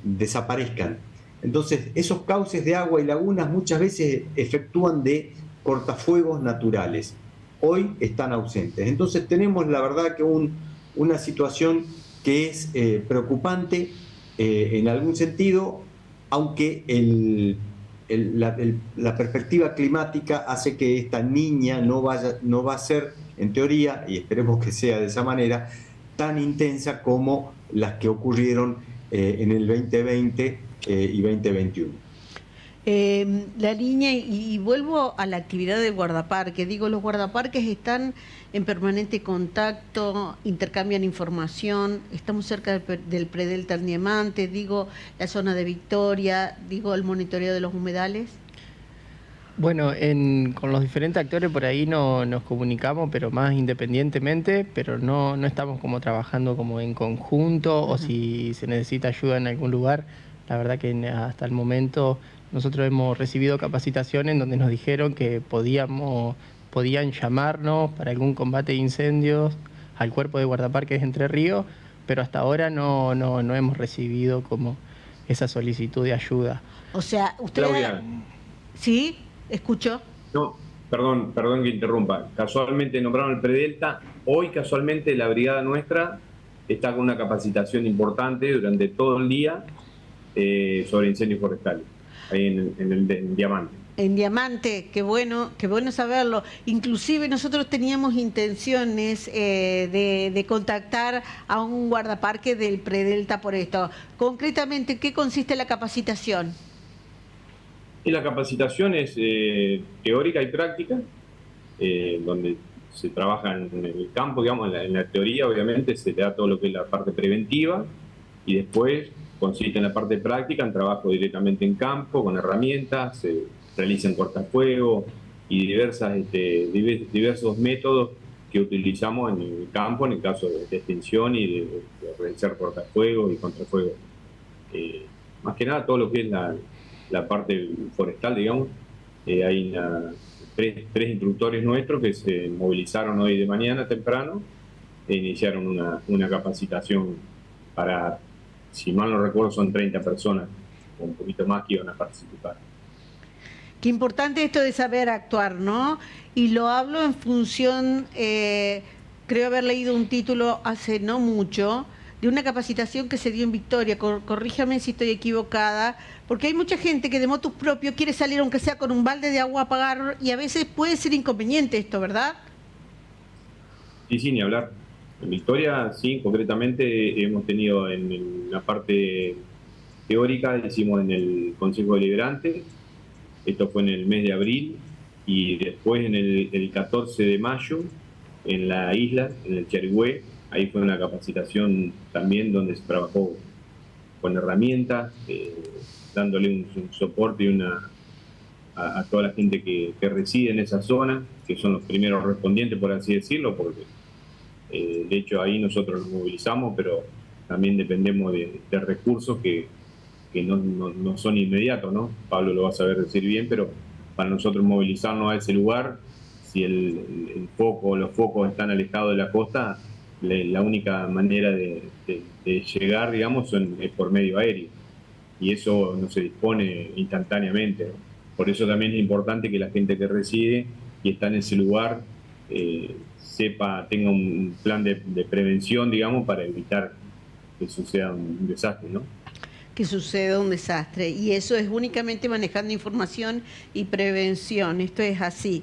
desaparezcan. Entonces, esos cauces de agua y lagunas muchas veces efectúan de cortafuegos naturales. Hoy están ausentes. Entonces, tenemos la verdad que una situación que es preocupante en algún sentido, aunque la perspectiva climática hace que esta Niña no va a ser, en teoría, y esperemos que sea de esa manera, tan intensa como las que ocurrieron en el 2020 y 2021. La Niña, y vuelvo a la actividad del guardaparque. Digo, los guardaparques están en permanente contacto, intercambian información, estamos cerca del Predelta del Diamante, digo, la zona de Victoria, digo, el monitoreo de los humedales. Bueno, con los diferentes actores por ahí nos comunicamos, pero más independientemente, pero no estamos como trabajando como en conjunto. O si se necesita ayuda en algún lugar. La verdad que hasta el momento nosotros hemos recibido capacitaciones en donde nos dijeron que podían llamarnos para algún combate de incendios al cuerpo de guardaparques Entre Ríos, pero hasta ahora no hemos recibido como esa solicitud de ayuda. O sea, usted... Claudia. ¿Sí? ¿Escucho? No, perdón que interrumpa. Casualmente nombraron el Predelta. Hoy casualmente la brigada nuestra está con una capacitación importante durante todo el día sobre incendios forestales, ahí en Diamante. En Diamante, qué bueno saberlo. Inclusive nosotros teníamos intenciones de contactar a un guardaparque del Predelta por esto. Concretamente, ¿qué consiste la capacitación? Y la capacitación es teórica y práctica, donde se trabaja en el campo, digamos, en la teoría obviamente se da todo lo que es la parte preventiva y después consiste en la parte práctica, en trabajo directamente en campo, con herramientas, se realizan cortafuegos y diversos métodos que utilizamos en el campo, en el caso de extinción y de realizar cortafuegos y contrafuegos. Más que nada todo lo que es la parte forestal, digamos. Hay tres instructores nuestros que se movilizaron hoy de mañana temprano e iniciaron una capacitación para, si mal no recuerdo, son 30 personas, o un poquito más, que iban a participar. Qué importante esto de saber actuar, ¿no? Y lo hablo en función, creo haber leído un título hace no mucho, de una capacitación que se dio en Victoria, corríjame si estoy equivocada, porque hay mucha gente que de motus propio quiere salir aunque sea con un balde de agua a pagar, y a veces puede ser inconveniente esto, ¿verdad? Sí, ni hablar. En Victoria, sí, concretamente hemos tenido en la parte teórica, hicimos en el Consejo Deliberante, esto fue en el mes de abril, y después en el 14 de mayo en la isla, en el Cherigüé. Ahí fue una capacitación también donde se trabajó con herramientas, dándole un soporte y a toda la gente que reside en esa zona, que son los primeros respondientes, por así decirlo, porque de hecho ahí nosotros nos movilizamos, pero también dependemos de recursos que no son inmediatos, ¿no? Pablo lo va a saber decir bien, pero para nosotros movilizarnos a ese lugar, si el foco, los focos están alejados de la costa, la única manera de llegar, digamos, es por medio aéreo. Y eso no se dispone instantáneamente, ¿no? Por eso también es importante que la gente que reside y está en ese lugar tenga un plan de prevención, digamos, para evitar que suceda un desastre, ¿no? Que suceda un desastre. Y eso es únicamente manejando información y prevención. Esto es así.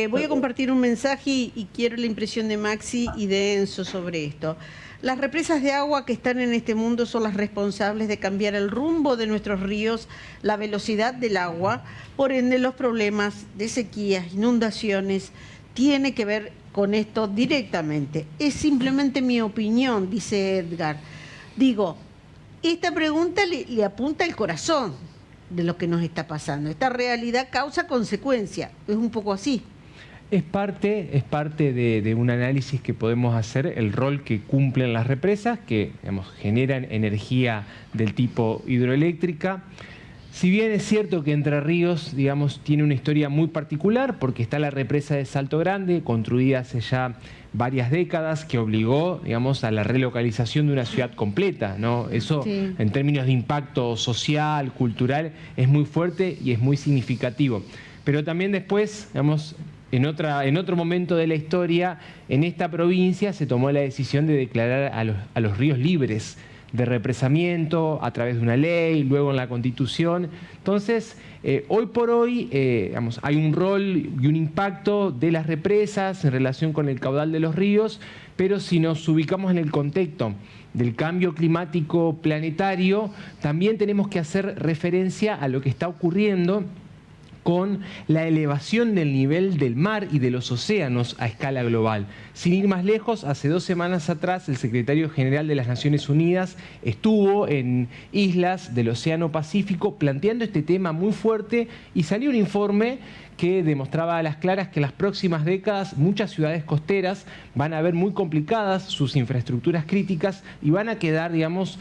Voy a compartir un mensaje y quiero la impresión de Maxi y de Enzo sobre esto. Las represas de agua que están en este mundo son las responsables de cambiar el rumbo de nuestros ríos, la velocidad del agua, por ende los problemas de sequías, inundaciones, tiene que ver con esto directamente. Es simplemente mi opinión, dice Edgar. Digo, esta pregunta le apunta al corazón de lo que nos está pasando. Esta realidad causa consecuencia, es un poco así. Es parte de un análisis que podemos hacer, el rol que cumplen las represas, que digamos, generan energía del tipo hidroeléctrica. Si bien es cierto que Entre Ríos, digamos, tiene una historia muy particular, porque está la represa de Salto Grande, construida hace ya varias décadas, que obligó, digamos, a la relocalización de una ciudad completa, ¿no? Eso, sí, en términos de impacto social, cultural, es muy fuerte y es muy significativo. Pero también después, digamos, en otro momento de la historia, en esta provincia se tomó la decisión de declarar a los ríos libres de represamiento a través de una ley, luego en la Constitución. Entonces, hoy por hoy, digamos, hay un rol y un impacto de las represas en relación con el caudal de los ríos, pero si nos ubicamos en el contexto del cambio climático planetario, también tenemos que hacer referencia a lo que está ocurriendo con la elevación del nivel del mar y de los océanos a escala global. Sin ir más lejos, hace 2 semanas atrás el secretario general de las Naciones Unidas estuvo en islas del Océano Pacífico planteando este tema muy fuerte y salió un informe que demostraba a las claras que en las próximas décadas muchas ciudades costeras van a ver muy complicadas sus infraestructuras críticas y van a quedar, digamos,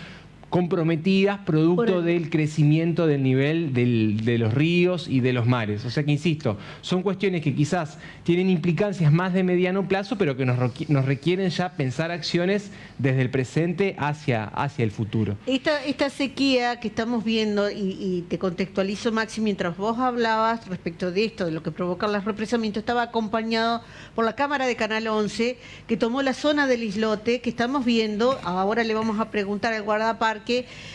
comprometidas producto del crecimiento del nivel de los ríos y de los mares. O sea que, insisto, son cuestiones que quizás tienen implicancias más de mediano plazo, pero que nos requieren ya pensar acciones desde el presente hacia el futuro. Esta sequía que estamos viendo, y te contextualizo, Maxi, mientras vos hablabas respecto de esto, de lo que provocan los represamientos, estaba acompañado por la Cámara de Canal 11, que tomó la zona del islote, que estamos viendo, ahora le vamos a preguntar al guardaparque,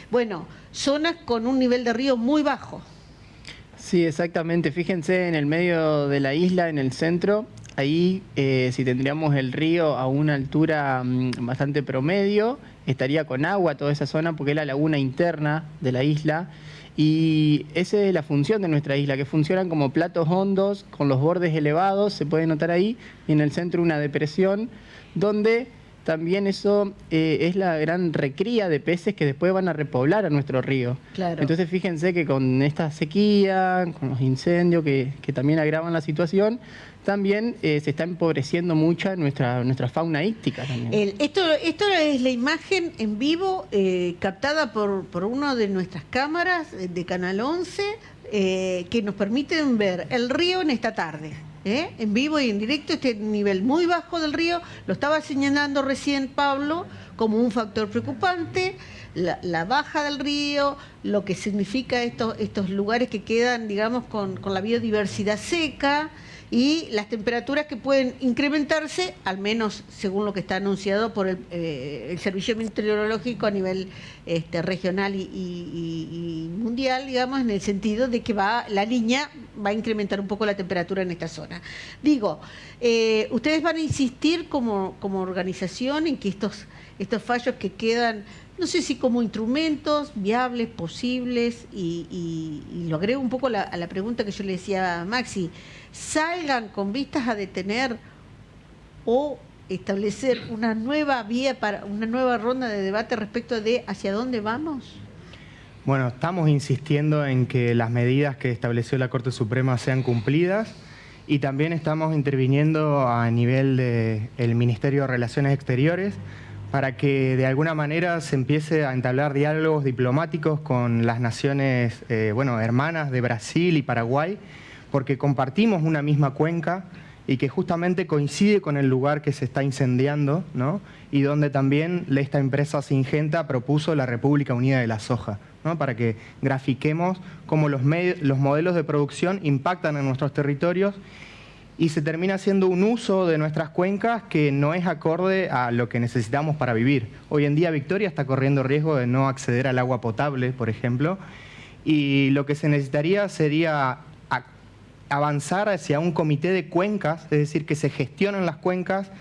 bueno, zonas con un nivel de río muy bajo. Sí, exactamente. Fíjense en el medio de la isla, en el centro, ahí si tendríamos el río a una altura bastante promedio, estaría con agua toda esa zona porque es la laguna interna de la isla. Y esa es la función de nuestra isla, que funcionan como platos hondos con los bordes elevados, se puede notar ahí, y en el centro una depresión donde también eso es la gran recría de peces que después van a repoblar a nuestro río. Claro. Entonces fíjense que con esta sequía, con los incendios que también agravan la situación, también se está empobreciendo mucho nuestra fauna íctica también. Esto es la imagen en vivo captada por una de nuestras cámaras de Canal 11 que nos permiten ver el río en esta tarde. En vivo y en directo, este nivel muy bajo del río, lo estaba señalando recién Pablo como un factor preocupante, la baja del río, lo que significa estos lugares que quedan, digamos, con la biodiversidad seca y las temperaturas que pueden incrementarse, al menos según lo que está anunciado por el Servicio Meteorológico a nivel regional y mundial, digamos, en el sentido de que la línea va a incrementar un poco la temperatura en esta zona. Digo, ustedes van a insistir como organización en que estos fallos que quedan, no sé si como instrumentos viables, posibles, y lo agrego un poco a la pregunta que yo le decía a Maxi, salgan con vistas a detener o establecer una nueva vía para una nueva ronda de debate respecto de hacia dónde vamos? Bueno, estamos insistiendo en que las medidas que estableció la Corte Suprema sean cumplidas y también estamos interviniendo a nivel del Ministerio de Relaciones Exteriores para que de alguna manera se empiece a entablar diálogos diplomáticos con las naciones hermanas de Brasil y Paraguay, porque compartimos una misma cuenca y que justamente coincide con el lugar que se está incendiando, ¿no? Y donde también esta empresa Syngenta propuso la República Unida de la Soja, ¿no? Para que grafiquemos cómo los modelos de producción impactan en nuestros territorios y se termina haciendo un uso de nuestras cuencas que no es acorde a lo que necesitamos para vivir. Hoy en día Victoria está corriendo riesgo de no acceder al agua potable, por ejemplo, y lo que se necesitaría sería avanzar hacia un comité de cuencas, es decir, que se gestionen las cuencas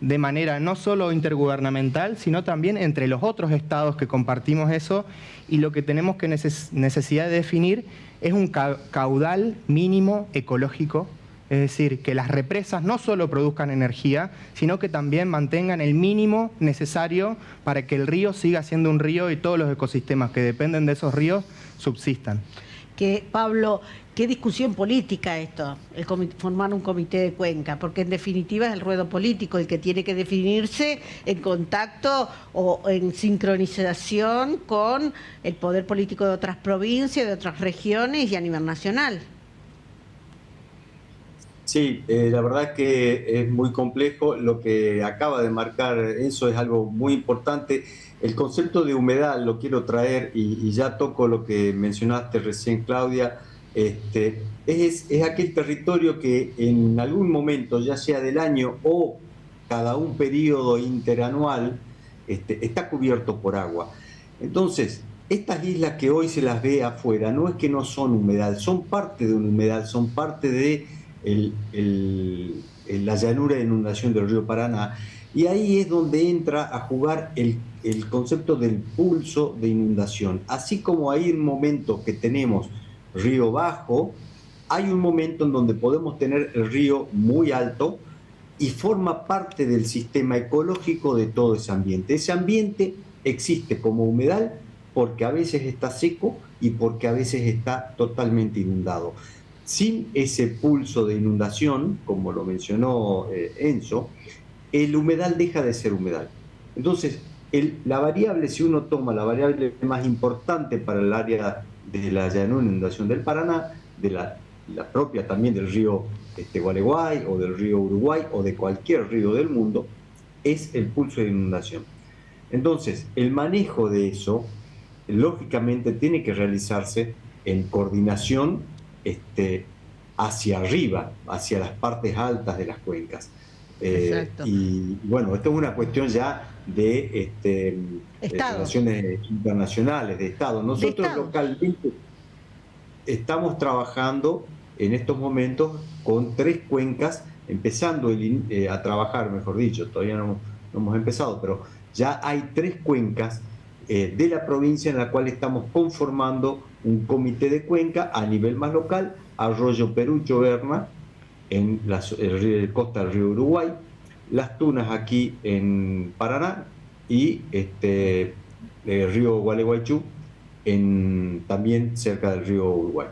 de manera no solo intergubernamental, sino también entre los otros estados que compartimos eso, y lo que tenemos que necesidad de definir es un caudal mínimo ecológico, es decir, que las represas no solo produzcan energía, sino que también mantengan el mínimo necesario para que el río siga siendo un río y todos los ecosistemas que dependen de esos ríos subsistan. Pablo, qué discusión política esto, formar un comité de cuenca, porque en definitiva es el ruedo político el que tiene que definirse en contacto o en sincronización con el poder político de otras provincias, de otras regiones y a nivel nacional. Sí, la verdad es que es muy complejo. Lo que acaba de marcar Enzo es algo muy importante. El concepto de humedal lo quiero traer y ya toco lo que mencionaste recién, Claudia. Es aquel territorio que en algún momento, ya sea del año o cada un periodo interanual, está cubierto por agua. Entonces, estas islas que hoy se las ve afuera, no es que no son humedal, son parte de un humedal, son parte de la llanura de inundación del río Paraná, y ahí es donde entra a jugar el concepto del pulso de inundación. Así como hay un momento que tenemos río bajo, hay un momento en donde podemos tener el río muy alto y forma parte del sistema ecológico de todo ese ambiente. Ese ambiente existe como humedal porque a veces está seco y porque a veces está totalmente inundado. Sin ese pulso de inundación, como lo mencionó Enzo, el humedal deja de ser humedal. Entonces, la variable, si uno toma la variable más importante para el área de la llanura de inundación del Paraná, de la propia también del río Gualeguay o del río Uruguay o de cualquier río del mundo, es el pulso de inundación. Entonces, el manejo de eso, lógicamente, tiene que realizarse en coordinación hacia arriba, hacia las partes altas de las cuencas. Y bueno, esto es una cuestión ya de relaciones internacionales, de Estado. Nosotros localmente estamos trabajando en estos momentos con 3 cuencas, empezando a trabajar, mejor dicho, todavía no hemos empezado, pero ya hay 3 cuencas de la provincia en la cual estamos conformando un comité de cuenca a nivel más local, Arroyo Perucho Berna, en la costa del río Uruguay, Las Tunas aquí en Paraná y el río Gualeguaychú también cerca del río Uruguay.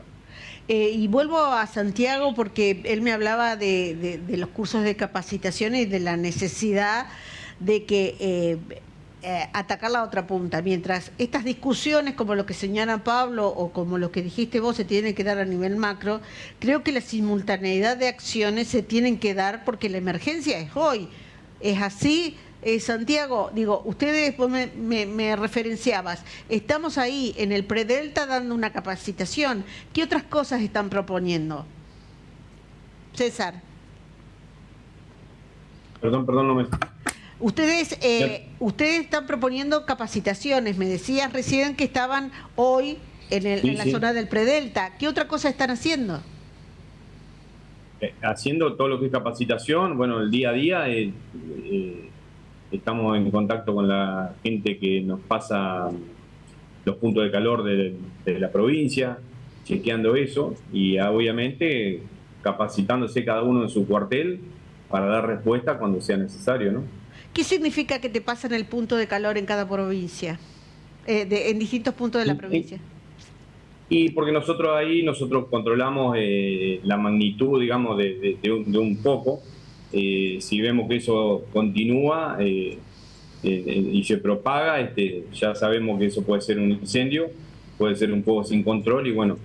Y vuelvo a Santiago porque él me hablaba de los cursos de capacitación y de la necesidad de que atacar la otra punta, mientras estas discusiones como lo que señala Pablo o como lo que dijiste vos se tienen que dar a nivel macro, creo que la simultaneidad de acciones se tienen que dar porque la emergencia es hoy. ¿Es así? Santiago, digo, ustedes, vos me referenciabas, estamos ahí en el Predelta dando una capacitación. ¿Qué otras cosas están proponiendo? César. Perdón, no me... Ustedes están proponiendo capacitaciones, me decías recién que estaban hoy en la zona del Predelta. ¿Qué otra cosa están haciendo? Haciendo todo lo que es capacitación, bueno, el día a día estamos en contacto con la gente que nos pasa los puntos de calor de la provincia, chequeando eso y obviamente capacitándose cada uno en su cuartel dar respuesta cuando sea necesario, ¿no? ¿Qué significa que te pasan el punto de calor en cada provincia? En distintos puntos de la provincia. Y porque nosotros controlamos la magnitud, digamos, de un foco. Si vemos que eso continúa y se propaga, ya sabemos que eso puede ser un incendio, puede ser un fuego sin control, y bueno,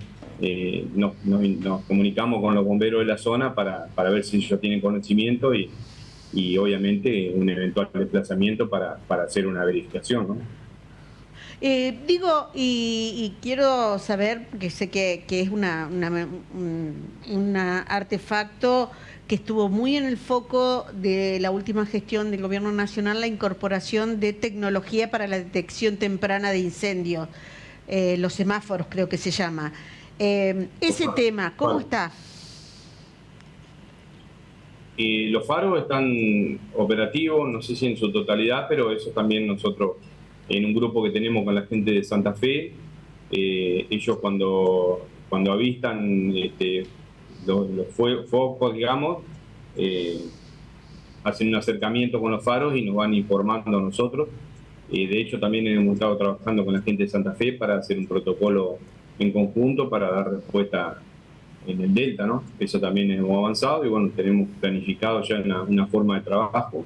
nos comunicamos con los bomberos de la zona para ver si ellos tienen conocimiento y obviamente un eventual desplazamiento para hacer una verificación, ¿no? Y quiero saber, que sé que es un artefacto que estuvo muy en el foco de la última gestión del Gobierno Nacional, la incorporación de tecnología para la detección temprana de incendios, los semáforos creo que se llama. Ese tema, ¿cómo está? Los faros están operativos, no sé si en su totalidad, pero eso también nosotros, en un grupo que tenemos con la gente de Santa Fe, ellos cuando avistan los focos, digamos, hacen un acercamiento con los faros y nos van informando a nosotros. De hecho, también hemos estado trabajando con la gente de Santa Fe para hacer un protocolo en conjunto para dar respuesta en el Delta, ¿no? Eso también hemos avanzado y bueno, tenemos planificado ya una forma de trabajo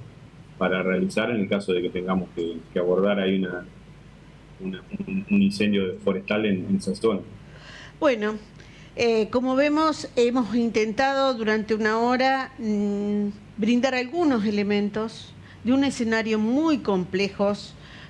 para realizar en el caso de que tengamos que abordar ahí un incendio forestal en esa zona. Bueno, como vemos, hemos intentado durante una hora brindar algunos elementos de un escenario muy complejo.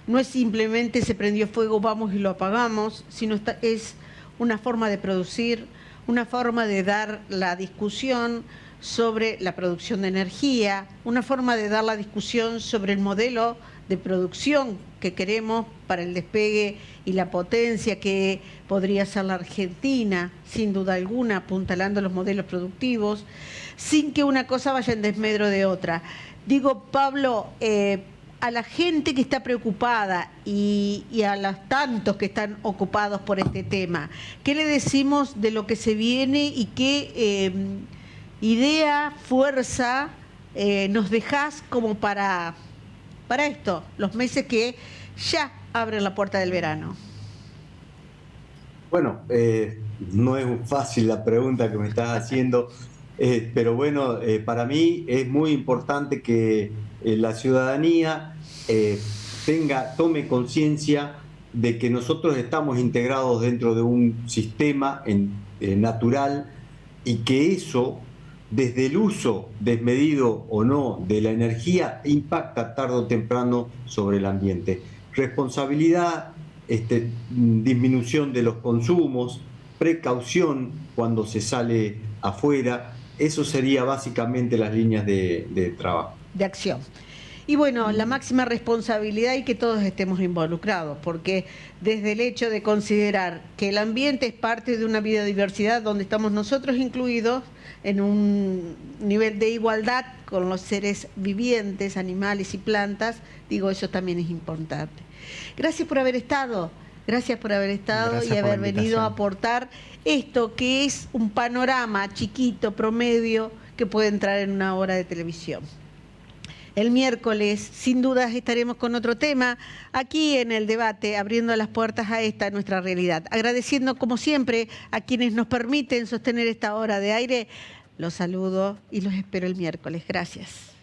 No es simplemente se prendió fuego, vamos y lo apagamos, sino es una forma de producir, una forma de dar la discusión sobre la producción de energía, una forma de dar la discusión sobre el modelo de producción que queremos para el despegue y la potencia que podría ser la Argentina, sin duda alguna, apuntalando los modelos productivos, sin que una cosa vaya en desmedro de otra. Digo, Pablo, a la gente que está preocupada y a los tantos que están ocupados por este tema, ¿qué le decimos de lo que se viene y qué idea, fuerza nos dejás como para esto, los meses que ya abren la puerta del verano? Bueno, no es fácil la pregunta que me estás haciendo, pero bueno, para mí es muy importante que la ciudadanía tome conciencia de que nosotros estamos integrados dentro de un sistema natural y que eso, desde el uso desmedido o no de la energía, impacta tarde o temprano sobre el ambiente. Responsabilidad, disminución de los consumos, precaución cuando se sale afuera, eso sería básicamente las líneas de trabajo. De acción. Y bueno, la máxima responsabilidad y que todos estemos involucrados, porque desde el hecho de considerar que el ambiente es parte de una biodiversidad donde estamos nosotros incluidos en un nivel de igualdad con los seres vivientes, animales y plantas, digo, eso también es importante. Gracias por haber estado. Gracias por haber estado. Gracias y haber venido a aportar esto que es un panorama chiquito, promedio, que puede entrar en una hora de televisión. El miércoles, sin dudas, estaremos con otro tema aquí en el debate, abriendo las puertas a esta nuestra realidad. Agradeciendo, como siempre, a quienes nos permiten sostener esta hora de aire. Los saludo y los espero el miércoles. Gracias.